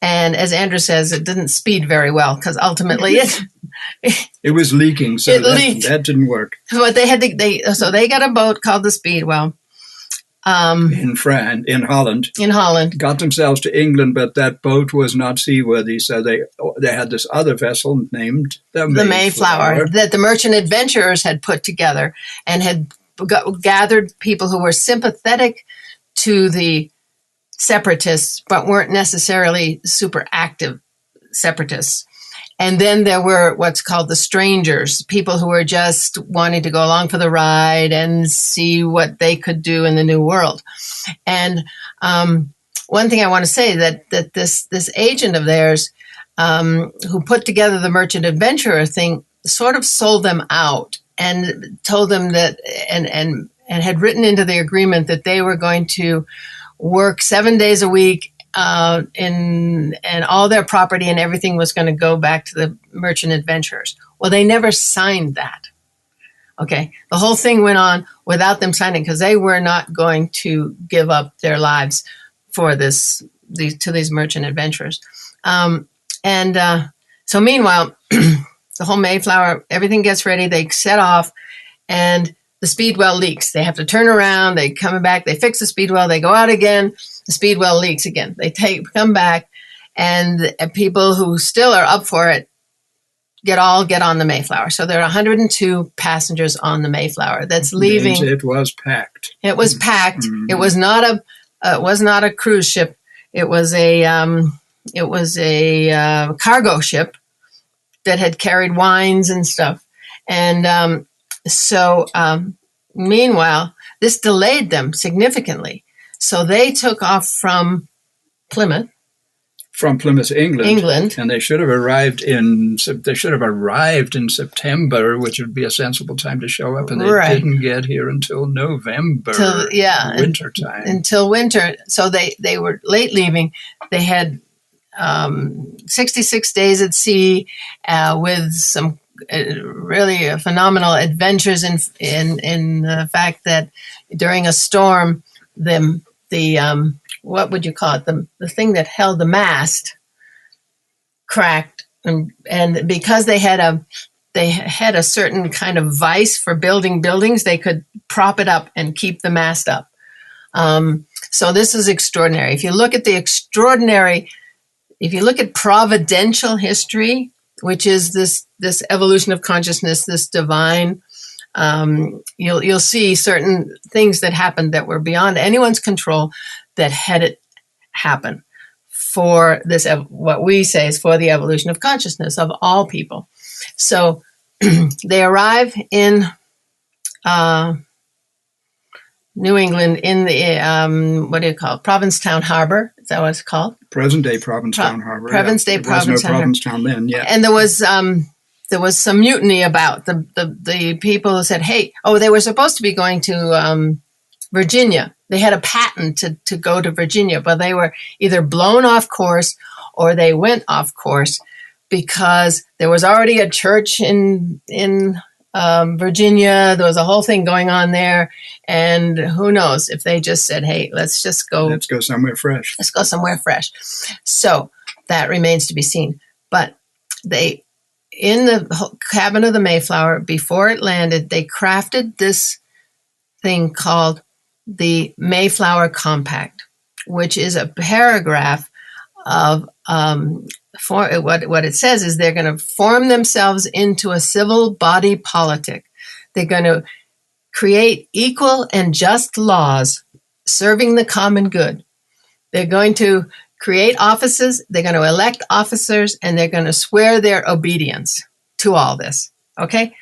and as Andrew says, it didn't speed very well because ultimately it was leaking, so that didn't work. But they got a boat called the Speedwell. In Holland. In Holland. Got themselves to England, but that boat was not seaworthy, so they had this other vessel named the Mayflower that the merchant adventurers had put together and had gathered people who were sympathetic to the separatists, but weren't necessarily super active separatists. And then there were what's called the strangers, people who were just wanting to go along for the ride and see what they could do in the new world. And one thing I want to say that this agent of theirs who put together the merchant adventurer thing sort of sold them out and told them that and had written into the agreement that they were going to work 7 days a week and all their property and everything was going to go back to the merchant adventurers. Well, they never signed that. Okay. The whole thing went on without them signing because they were not going to give up their lives for to these merchant adventurers. So meanwhile, the whole Mayflower, everything gets ready. They set off and the speedwell leaks. They have to turn around. They come back. They fix the speedwell. They go out again. The speedwell leaks again. They come back, and people who still are up for it get on the Mayflower. So there are 102 passengers on the Mayflower. That's leaving. It was packed. It was packed. Mm-hmm. It was not a cruise ship. It was a cargo ship that had carried wines and stuff. And meanwhile, this delayed them significantly. So they took off from Plymouth, England, and they should have arrived in September, which would be a sensible time to show up, and they didn't get here until November, winter time. Until winter. So they were late leaving. They had 66 days at sea with some really phenomenal adventures in the fact that during a storm, the what would you call it? The thing that held the mast cracked, and because they had a certain kind of vice for building buildings, they could prop it up and keep the mast up. So this is extraordinary. If you look at providential history, which is this evolution of consciousness, this divine, you'll see certain things that happened that were beyond anyone's control that had it happen for this, what we say is for the evolution of consciousness of all people. So they arrive in New England in the, what do you call it? Provincetown Harbor. Is that what it's called? Present-day Provincetown Harbor. There was no Provincetown then, yeah. And there was some mutiny about the people who said, hey, they were supposed to be going to Virginia. They had a patent to go to Virginia, but they were either blown off course or they went off course because there was already a church in Virginia. There was a whole thing going on there. And who knows if they just said, hey, let's go somewhere fresh. Let's go somewhere fresh. So that remains to be seen. But in the cabin of the Mayflower, before it landed, they crafted this thing called the Mayflower Compact, which is a paragraph of what it says is they're going to form themselves into a civil body politic. They're going to create equal and just laws serving the common good. They're going to create offices, they're going to elect officers, and they're going to swear their obedience to all this. Okay?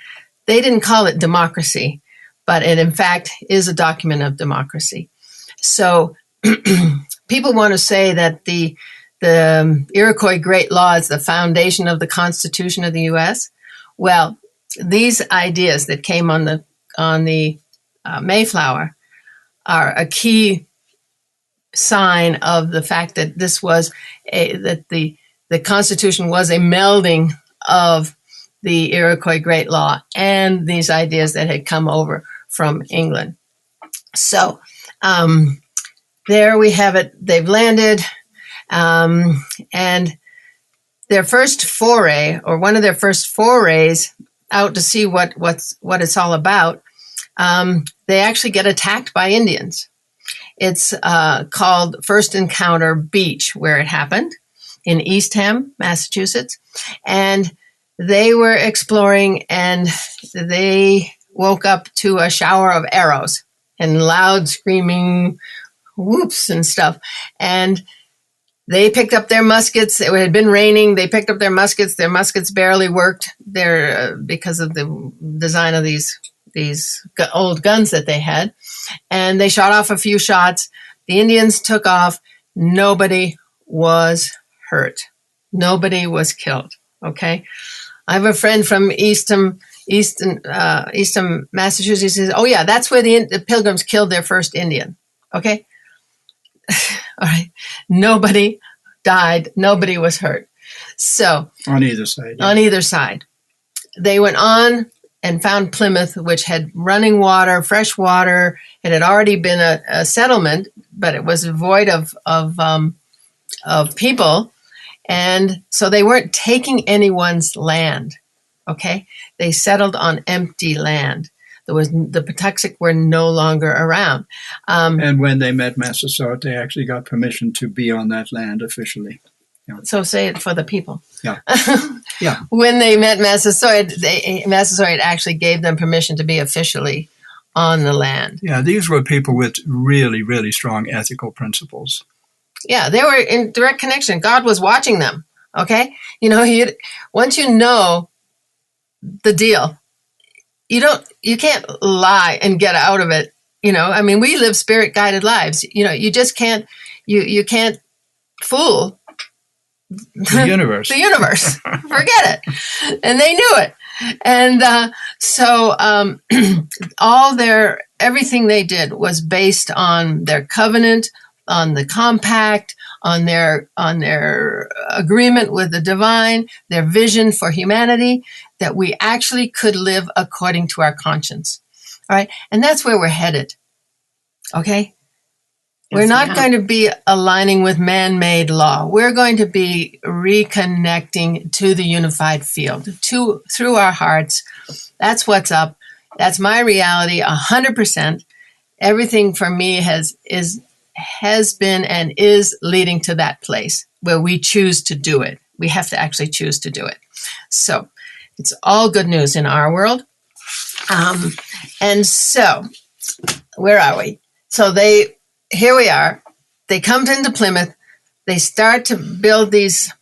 They didn't call it democracy, but it in fact is a document of democracy. So people want to say that the Iroquois Great Law is the foundation of the Constitution of the U.S. Well, these ideas that came on the Mayflower are a key sign of the fact that this was that the Constitution was a melding of the Iroquois Great Law and these ideas that had come over from England. So there we have it. They've landed, and their first foray, or one of their first forays out to see what it's all about, they actually get attacked by Indians. It's called First Encounter Beach, where it happened in Eastham, Massachusetts. And they were exploring, and they woke up to a shower of arrows and loud screaming whoops and stuff. And They picked up their muskets. It had been raining. They picked up their muskets. Their muskets barely worked because of the design of these old guns that they had. And they shot off a few shots. The Indians took off. Nobody was hurt. Nobody was killed. Okay. I have a friend from Eastham, Massachusetts. He says, "Oh yeah, that's where the Pilgrims killed their first Indian." Okay. All right. Nobody died. Nobody was hurt. So On either side. on either side, they went on and found Plymouth, which had running water, fresh water. It had already been a settlement, but it was void of people. And so they weren't taking anyone's land. Okay. They settled on empty land. The Patuxent were no longer around. And when they met Massasoit, they actually got permission to be on that land officially. So say it for the people. Yeah. Yeah. When they met Massasoit, Massasoit actually gave them permission to be officially on the land. Yeah, these were people with really, really strong ethical principles. Yeah, they were in direct connection. God was watching them. Okay, once you know the deal, you can't lie and get out of it. I mean, we live spirit guided lives. You just can't. You can't fool The universe. the universe. Forget it. And they knew it. And so everything they did was based on their covenant, on the compact, on their agreement with the divine, their vision for humanity, that we actually could live according to our conscience. All right. And that's where we're headed. Okay. We're not going to be aligning with man-made law. We're going to be reconnecting to the unified field, through our hearts. That's what's up. That's my reality, 100%. Everything for me has been and is leading to that place where we choose to do it. We have to actually choose to do it. So it's all good news in our world. And so where are we? So here we are. They come into Plymouth. They start to build these,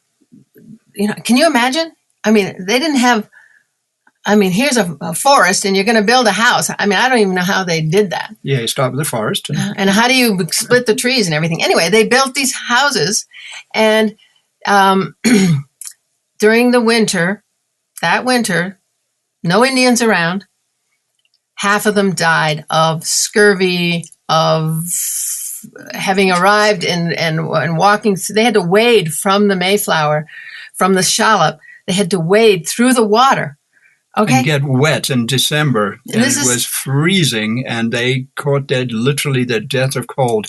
can you imagine? I mean, they didn't have, here's a forest and you're going to build a house. I mean, I don't even know how they did that. Yeah, you start with the forest. And how do you split the trees and everything? Anyway, they built these houses, and during that winter, no Indians around. Half of them died of scurvy, of having arrived and walking. They had to wade from the Mayflower, from the shallop. They had to wade through the water. Okay. And get wet in December. And it was freezing, and they caught literally their death of cold.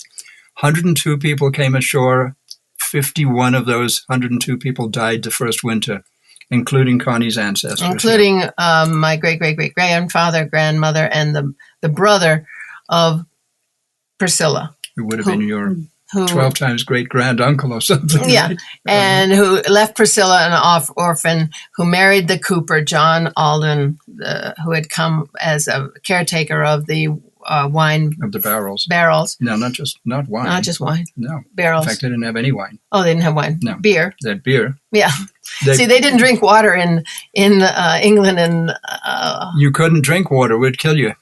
102 people came ashore. 51 of those 102 people died the first winter, including Connie's ancestors. Including my great-great-great-grandfather, grandmother, and the brother of Priscilla. Who would have been your 12 times great-grand-uncle or something. Yeah, right? And who left Priscilla an orphan, who married the cooper, John Alden, who had come as a caretaker of the wine. Of the barrels. Barrels. No, not wine. Not just wine. No. Barrels. In fact, they didn't have any wine. Oh, they didn't have wine. No. Beer. They had beer. Yeah. See, they didn't drink water in England and... You couldn't drink water. It would kill you.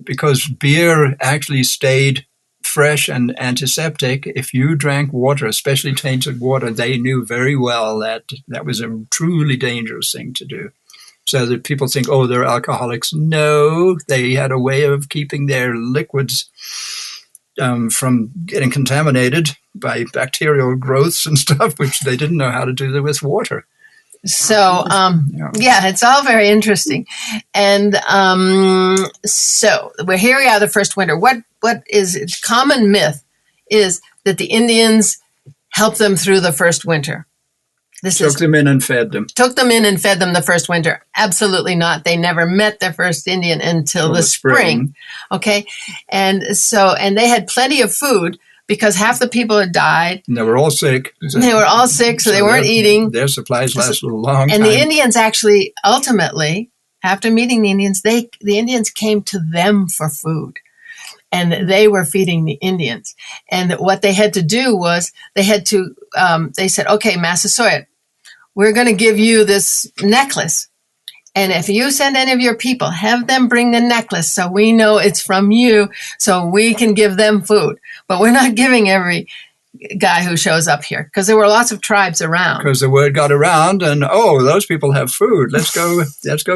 Because beer actually stayed fresh and antiseptic. If you drank water, especially tainted water, they knew very well that was a truly dangerous thing to do. So that people think, oh, they're alcoholics. No, they had a way of keeping their liquids from getting contaminated by bacterial growths and stuff, which they didn't know how to do with water. So, yeah, it's all very interesting. And so here we are the first winter. What is common myth is that the Indians helped them through the first winter. Took them in and fed them. Took them in and fed them the first winter. Absolutely not. They never met their first Indian until the spring. Okay. And they had plenty of food because half the people had died. And they were all sick. So they weren't eating. Their supplies lasted a long time. And the Indians actually, ultimately, after meeting the Indians, the Indians came to them for food. and they were feeding the Indians. And what they had to do was they said, okay, Massasoit, we're going to give you this necklace. And if you send any of your people, have them bring the necklace so we know it's from you so we can give them food. But we're not giving every guy who shows up here because there were lots of tribes around. Because the word got around and, oh, those people have food. Let's go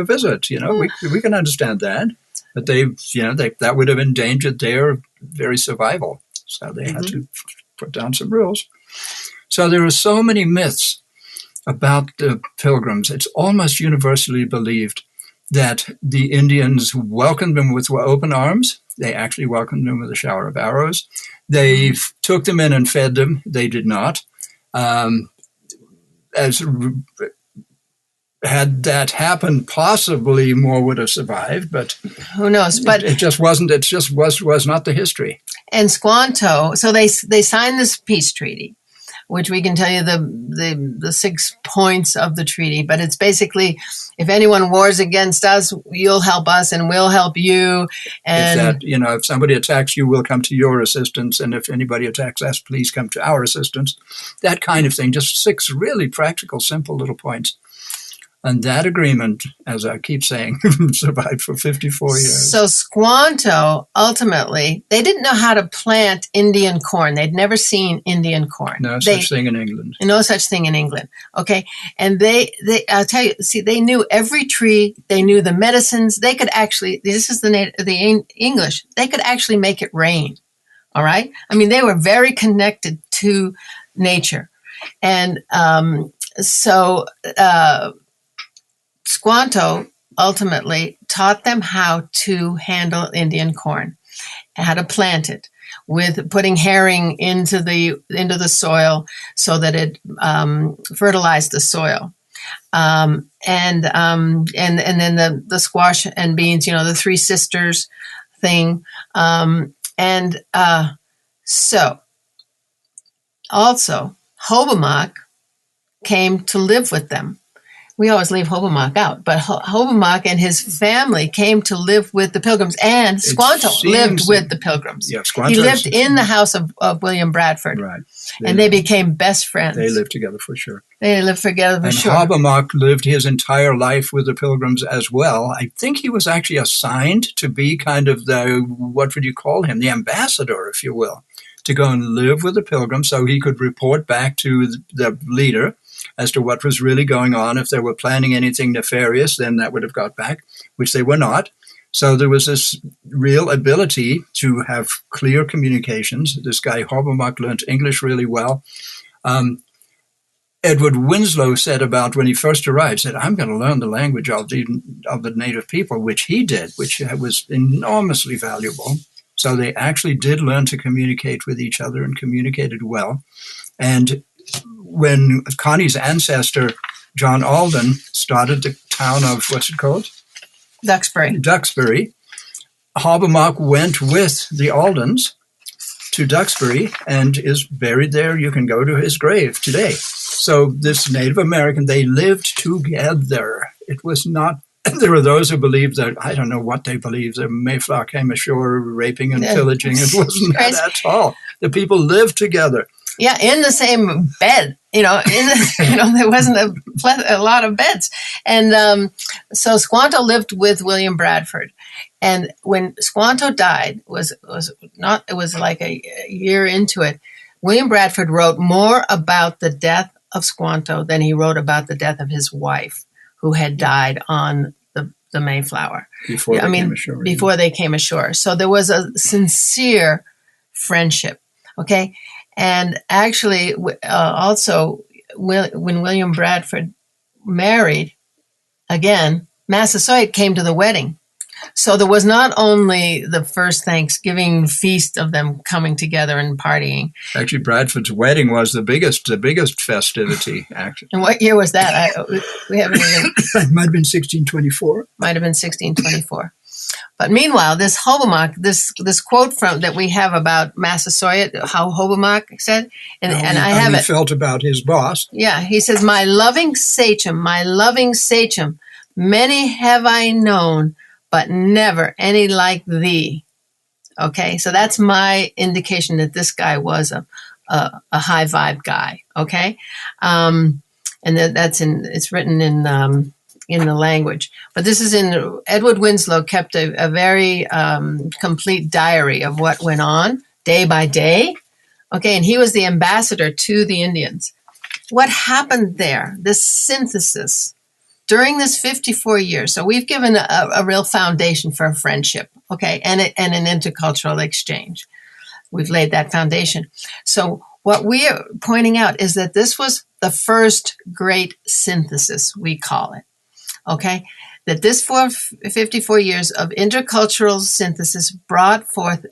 visit. We can understand that. But that would have endangered their very survival. So they had to put down some rules. So there are so many myths about the Pilgrims. It's almost universally believed that the Indians welcomed them with open arms. They actually welcomed them with a shower of arrows. They took them in and fed them. They did not. Had that happened, possibly more would have survived, but who knows? But it just wasn't. It just was not the history. And Squanto, so they signed this peace treaty, which we can tell you the 6 points of the treaty. But it's basically, if anyone wars against us, you'll help us and we'll help you. And if somebody attacks you, we'll come to your assistance. And if anybody attacks us, please come to our assistance. That kind of thing. Just 6 really practical, simple little points. And that agreement, as I keep saying, survived for 54 years. So Squanto, ultimately, they didn't know how to plant Indian corn. They'd never seen Indian corn. No such thing in England. No such thing in England. Okay. And I'll tell you, see, they knew every tree. They knew the medicines. They could actually, this is the English, they could actually make it rain. All right. I mean, they were very connected to nature. And Squanto ultimately taught them how to handle Indian corn, how to plant it, with putting herring into the soil so that it fertilized the soil, and then the squash and beans, the 3 sisters thing, so also Hobomok came to live with them. We always leave Hobomok out, but Hobomok and his family came to live with the Pilgrims, and Squanto lived with the Pilgrims. Yeah, Squanto. He lived in the house of William Bradford, right? And they became best friends. They lived together for sure. And Hobomok lived his entire life with the Pilgrims as well. I think he was actually assigned to be kind of what would you call him, the ambassador, if you will, to go and live with the Pilgrims so he could report back to the leader as to what was really going on. If they were planning anything nefarious, then that would have got back, which they were not. So there was this real ability to have clear communications. This guy Hobomok learned English really well. Edward Winslow said about when he first arrived, said, I'm going to learn the language of the native people, which he did, which was enormously valuable. So they actually did learn to communicate with each other and communicated well. And when Connie's ancestor, John Alden, started the town of, what's it called? Duxbury. Hobomok went with the Aldens to Duxbury and is buried there. You can go to his grave today. So this Native American, they lived together. It was not, there were those who believed that, I don't know what they believed, that Mayflower came ashore raping and pillaging. It wasn't that at all. The people lived together. Yeah, in the same bed, there wasn't a lot of beds. And so Squanto lived with William Bradford. And when Squanto died, it was like a year into it, William Bradford wrote more about the death of Squanto than he wrote about the death of his wife, who had died on the Mayflower. Before they came ashore. So there was a sincere friendship, okay? And actually, also, when William Bradford married, again, Massasoit came to the wedding. So there was not only the first Thanksgiving feast of them coming together and partying. Actually, Bradford's wedding was the biggest festivity. Actually, and what year was that? We haven't even. It might have been 1624. Might have been 1624. But meanwhile, this Hobomok, this quote that we have about Massasoit, how Hobomok said, and I have it. Felt about his boss. Yeah, he says, my loving sachem, many have I known, but never any like thee. Okay, so that's my indication that this guy was a high vibe guy. Okay, and it's written in the language. But this is in Edward Winslow kept a very complete diary of what went on day by day. Okay, and he was the ambassador to the Indians. What happened there? This synthesis during this 54 years. So we've given a real foundation for a friendship. Okay, and an intercultural exchange. We've laid that foundation. So what we are pointing out is that this was the first great synthesis, we call it. Okay, that this 54 years of intercultural synthesis brought forth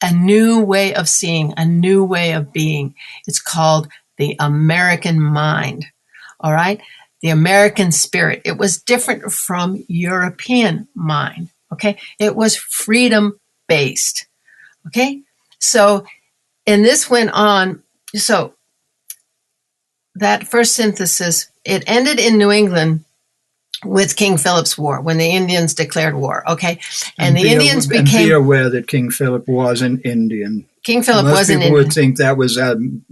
a new way of seeing, a new way of being. It's called the American mind. All right, the American spirit. It was different from European mind. Okay, it was freedom based. Okay, so and this went on. So that first synthesis, it ended in New England with King Philip's War, when the Indians declared war, okay? And the Indians became... And be aware that King Philip was an Indian. King Philip was an Indian. Most people would think that was an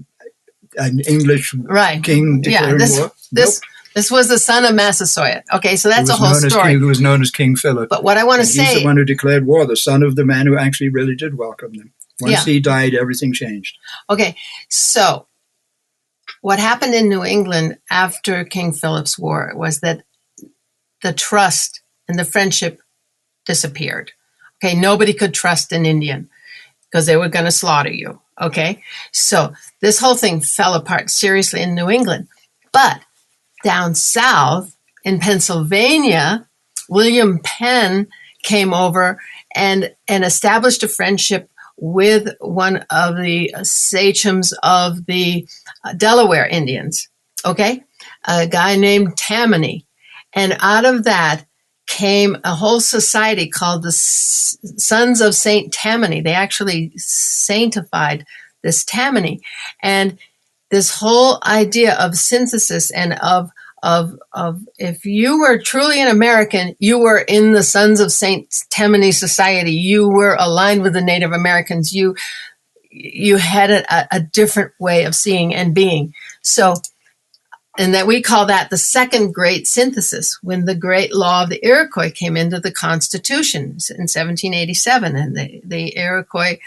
English king declaring war. This was the son of Massasoit. Okay, so that's a whole story. He was known as King Philip. But what I want to say... He's the one who declared war, the son of the man who actually really did welcome them. Once he died, everything changed. Okay, so what happened in New England after King Philip's War was that the trust and the friendship disappeared. Okay, nobody could trust an Indian because they were going to slaughter you. Okay, so this whole thing fell apart seriously in New England. But down south in Pennsylvania, William Penn came over and established a friendship with one of the sachems of the Delaware Indians. Okay, a guy named Tammany. And out of that came a whole society called the Sons of St. Tammany. They actually sanctified this Tammany. And this whole idea of synthesis and of if you were truly an American, you were in the Sons of St. Tammany Society. You were aligned with the Native Americans. You had a different way of seeing and being. So, and that we call that the second great synthesis, when the great law of the Iroquois came into the Constitution in 1787, and the Iroquois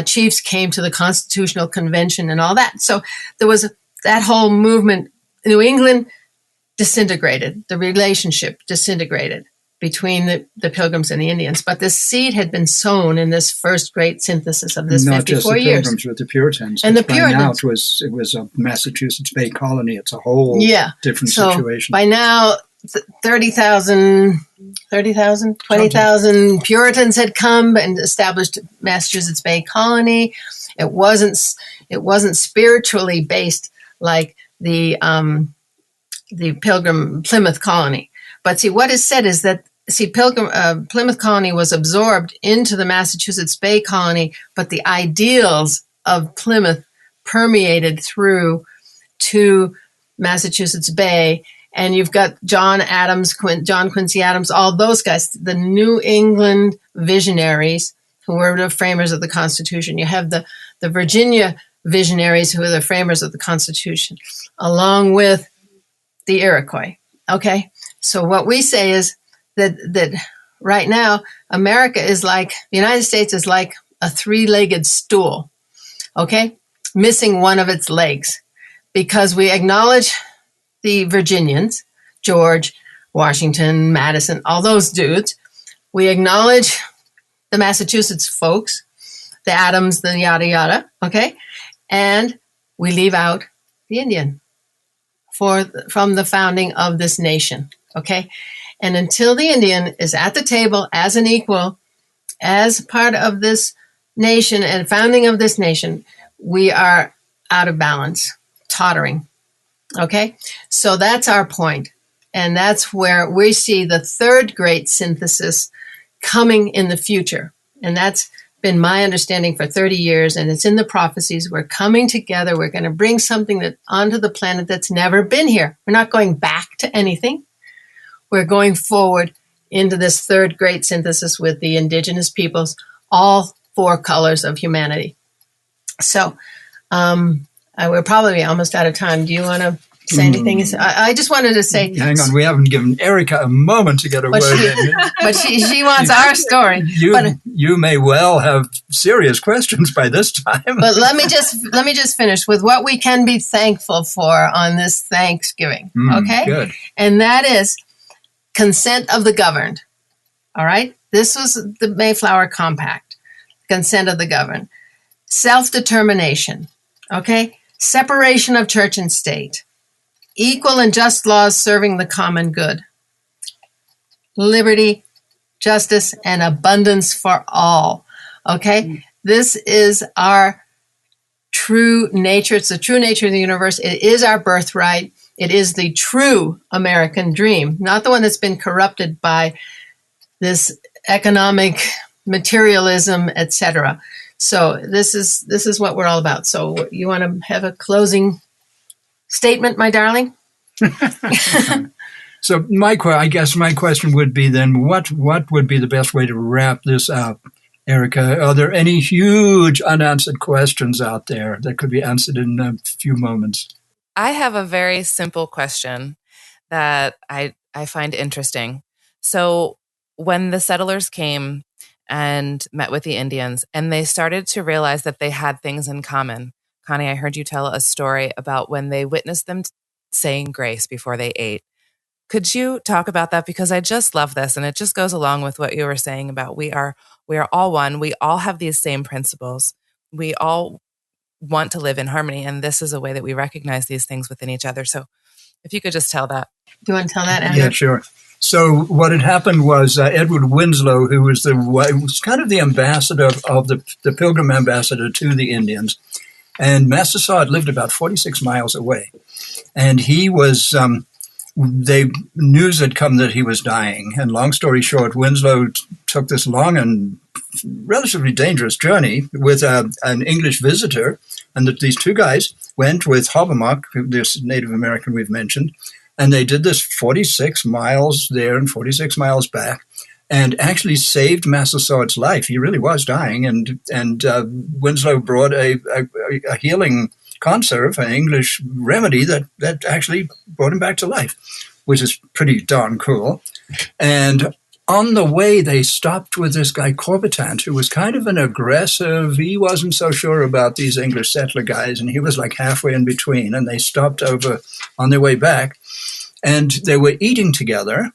chiefs came to the Constitutional Convention and all that. So there was that whole movement. New England disintegrated, the relationship disintegrated between the Pilgrims and the Indians. But this seed had been sown in this first great synthesis of this 54 years. Not just the Pilgrims, but the Puritans. And the Puritans. By now it was a Massachusetts Bay colony. It's a whole different situation. By now, 20,000 Puritans had come and established Massachusetts Bay Colony. It wasn't spiritually based like the Pilgrim Plymouth Colony. But see, what is said is that Plymouth Colony was absorbed into the Massachusetts Bay Colony, but the ideals of Plymouth permeated through to Massachusetts Bay. And you've got John Quincy Adams, all those guys, the New England visionaries who were the framers of the Constitution. You have the Virginia visionaries who are the framers of the Constitution, along with the Iroquois. Okay, so what we say is that right now, America is like, the United States is like a three-legged stool, okay, missing one of its legs, because we acknowledge the Virginians, George, Washington, Madison, all those dudes. We acknowledge the Massachusetts folks, the Adams, the yada yada, okay, and we leave out the Indian from the founding of this nation, okay? And until the Indian is at the table as an equal, as part of this nation and founding of this nation, we are out of balance, tottering, okay? So that's our point. And that's where we see the third great synthesis coming in the future. And that's been my understanding for 30 years, and it's in the prophecies. We're coming together. We're going to bring something onto the planet that's never been here. We're not going back to anything. We're going forward into this third great synthesis with the indigenous peoples all four colors of humanity. So we're probably almost out of time. Do you want to say anything? I just wanted to say... Hang on, we haven't given Erica a moment to get a word in. But she wants our story. You may well have serious questions by this time. But let me just finish with what we can be thankful for on this Thanksgiving, okay? Good. And that is consent of the governed, all right? This was the Mayflower Compact, consent of the governed. Self-determination, okay? Separation of church and state. Equal and just laws serving the common good. Liberty, justice, and abundance for all. Okay? This is our true nature. It's the true nature of the universe. It is our birthright. It is the true American dream, not the one that's been corrupted by this economic materialism, etc. So this is what we're all about. So you want to have a closing statement, my darling? So I guess my question would be then, what would be the best way to wrap this up, Erica? Are there any huge unanswered questions out there that could be answered in a few moments? I have a very simple question that I find interesting. So when the settlers came and met with the Indians and they started to realize that they had things in common, Connie, I heard you tell a story about when they witnessed them saying grace before they ate. Could you talk about that? Because I just love this, and it just goes along with what you were saying about we are all one. We all have these same principles. We all want to live in harmony, and this is a way that we recognize these things within each other. So if you could just tell that. Do you want to tell that, Andrew? Yeah, sure. So what had happened was Edward Winslow, who was kind of the ambassador of the Pilgrim ambassador to the Indians, and Massasoit lived about 46 miles away. And he was, news had come that he was dying. And long story short, Winslow took this long and relatively dangerous journey with an English visitor. And these two guys went with Hobbamock, this Native American we've mentioned, and they did this 46 miles there and 46 miles back, and actually saved Massasoit's life. He really was dying, and Winslow brought a healing conserve, an English remedy that actually brought him back to life, which is pretty darn cool. And on the way, they stopped with this guy Corbitant, who was kind of an aggressive, he wasn't so sure about these English settler guys, and he was like halfway in between, and they stopped over on their way back, and they were eating together,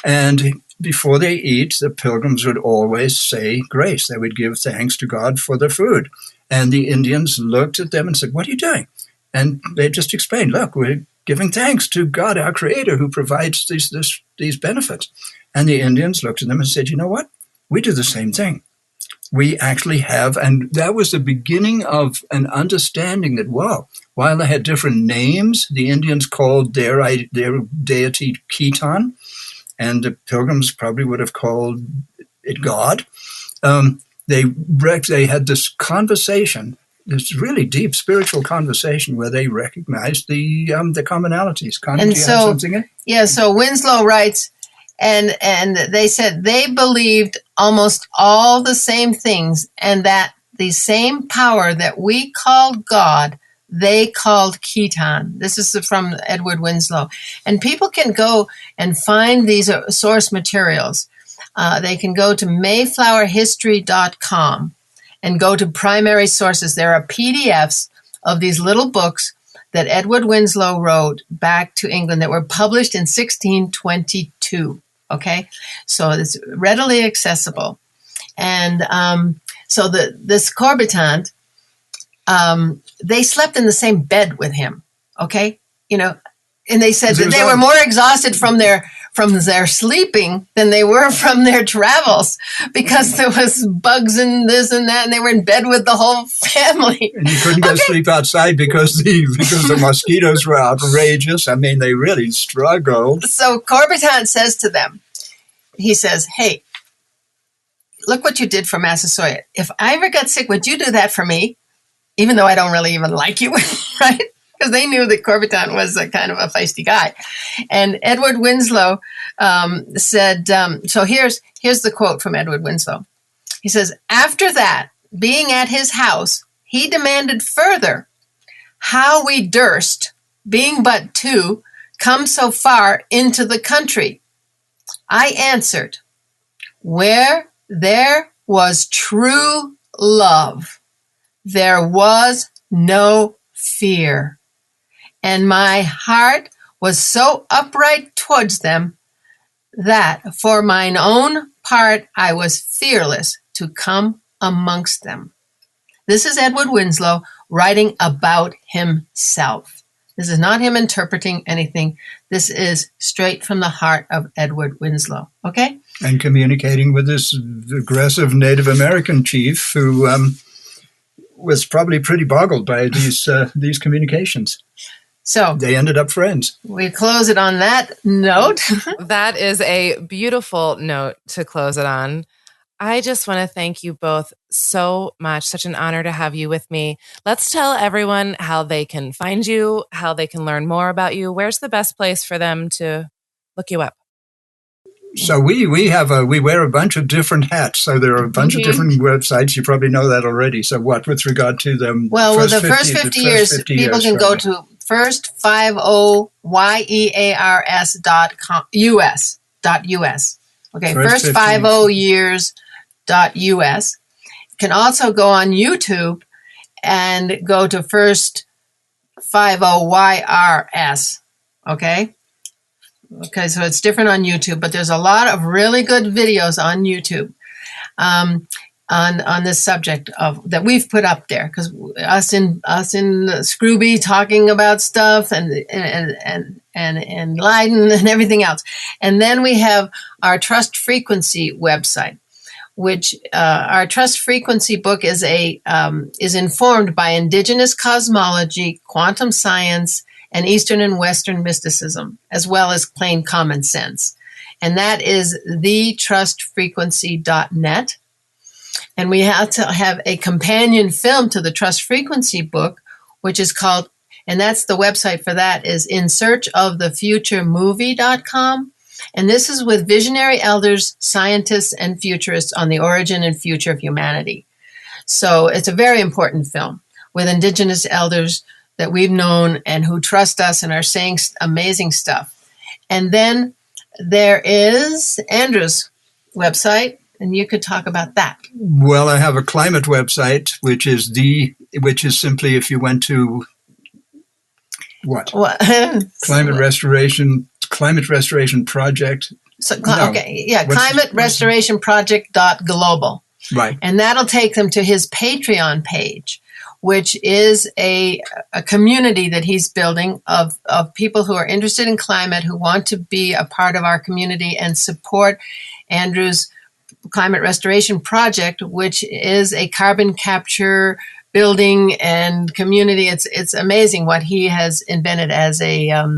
and before they eat, the Pilgrims would always say grace. They would give thanks to God for their food. And the Indians looked at them and said, "What are you doing?" And they just explained, "Look, we're giving thanks to God, our Creator, who provides these benefits." And the Indians looked at them and said, "You know what? We do the same thing. We actually have," and that was the beginning of an understanding that, wow, while they had different names, the Indians called their deity Khitan, and the Pilgrims probably would have called it God. They had this conversation, this really deep spiritual conversation where they recognized the commonalities. Connie, do you have something in? Yeah, so Winslow writes, and they said they believed almost all the same things, and that the same power that we called God, they called Khitan. This is from Edward Winslow. And people can go and find these source materials. They can go to mayflowerhistory.com and go to primary sources. There are PDFs of these little books that Edward Winslow wrote back to England that were published in 1622. Okay, so it's readily accessible. And so this Corbitant, they slept in the same bed with him. Okay, and they said that they were more exhausted from their sleeping than they were from their travels, because there was bugs and this and that, and they were in bed with the whole family. And you couldn't go sleep outside because the mosquitoes were outrageous. I mean, they really struggled. So Corbitant says to them, he says, "Hey, look what you did for Massasoit. If I ever got sick, would you do that for me? Even though I don't really even like you," right? Because they knew that Corbitant was a kind of a feisty guy. And Edward Winslow said, so here's the quote from Edward Winslow. He says, "After that, being at his house, he demanded further how we durst, being but two, come so far into the country. I answered, where there was true love, there was no fear, and my heart was so upright towards them that for mine own part I was fearless to come amongst them. This is Edward Winslow writing about himself. This is not him interpreting anything. This is straight from the heart of Edward Winslow. Okay? And communicating with this aggressive Native American chief who was probably pretty boggled by these communications. So they ended up friends. We close it on that note. That is a beautiful note to close it on. I just want to thank you both so much. Such an honor to have you with me. Let's tell everyone how they can find you, how they can learn more about you. Where's the best place for them to look you up? So we wear a bunch of different hats. So there are a bunch of different websites. You probably know that already. So what with regard to them? Well, with the first 50 years, people can go to first50years.com US. Okay, first50years.us. You can also go on YouTube and go to first 50YRS. Okay? Okay, so it's different on YouTube, but there's a lot of really good videos on YouTube on this subject of that we've put up there, because us in Scrooby talking about stuff and Leiden and everything else, and then we have our Trust Frequency website, which our Trust Frequency book is informed by indigenous cosmology, quantum science, and Eastern and Western mysticism, as well as plain common sense. And that is thetrustfrequency.net. And we have to have a companion film to the Trust Frequency book, which is called, and that's the website for that, is insearchofthefuturemovie.com. And this is with visionary elders, scientists, and futurists on the origin and future of humanity. So it's a very important film with indigenous elders that we've known and who trust us and are saying amazing stuff. And then there is Andrew's website, and you could talk about that. Well, I have a climate website, which is simply if you went to Climate Restoration Project. Climate Restoration Project.global. Right. And that'll take them to his Patreon page, which is a community that he's building of people who are interested in climate, who want to be a part of our community and support Andrew's Climate Restoration Project, which is a carbon capture building and community. It's amazing what he has invented as a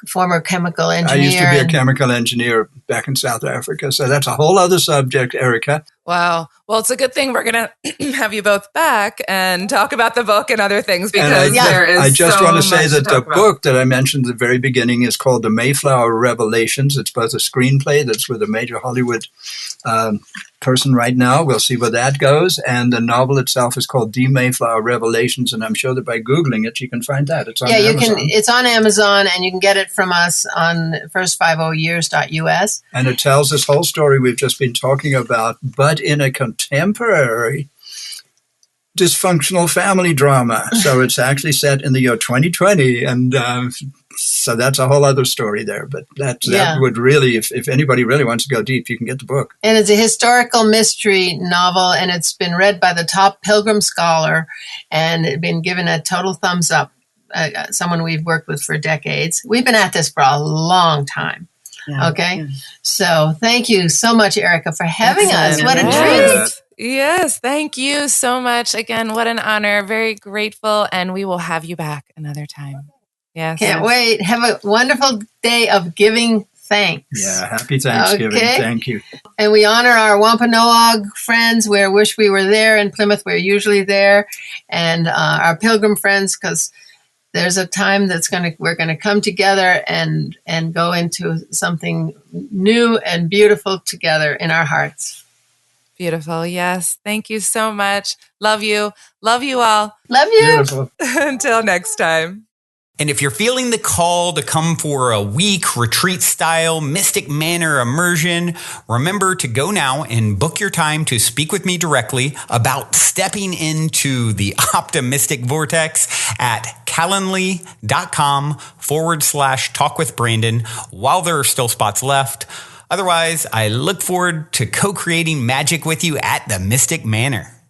former chemical engineer. I used to be a chemical engineer back in South Africa, so that's a whole other subject, Erica. Wow. Well, it's a good thing we're going to have you both back and talk about the book and other things, because there is I just so want to say much that to the talk about. book that I mentioned at the very beginning is called The Mayflower Revelations. It's both a screenplay that's with a major Hollywood person right now. We'll see where that goes. And the novel itself is called The Mayflower Revelations, and I'm sure that by Googling it, you can find that. It's on Amazon. It's on Amazon, and you can get it from us on first50years.us. And it tells this whole story we've just been talking about, but in a contemporary dysfunctional family drama. So it's actually set in the year 2020, and so that's a whole other story there. But that would really, if anybody really wants to go deep, you can get the book. And it's a historical mystery novel, and it's been read by the top Pilgrim scholar and been given a total thumbs up. Someone we've worked with for decades. We've been at this for a long time. Yeah. Okay. Yeah. So thank you so much, Erica, for having us. What a treat. Yes. Thank you so much. Again, what an honor. Very grateful. And we will have you back another time. Yes. Can't wait. Have a wonderful day of giving thanks. Yeah. Happy Thanksgiving. Okay. Thank you. And we honor our Wampanoag friends. We wish we were there in Plymouth. We're usually there. And our Pilgrim friends, because there's a time we're going to come together and go into something new and beautiful together in our hearts. Beautiful. Yes. Thank you so much. Love you. Love you all. Love you. Beautiful. Until next time. And if you're feeling the call to come for a week retreat style Mystic Manor immersion, remember to go now and book your time to speak with me directly about stepping into the optimistic vortex at calendly.com/talk with Brandon while there are still spots left. Otherwise, I look forward to co-creating magic with you at the Mystic Manor.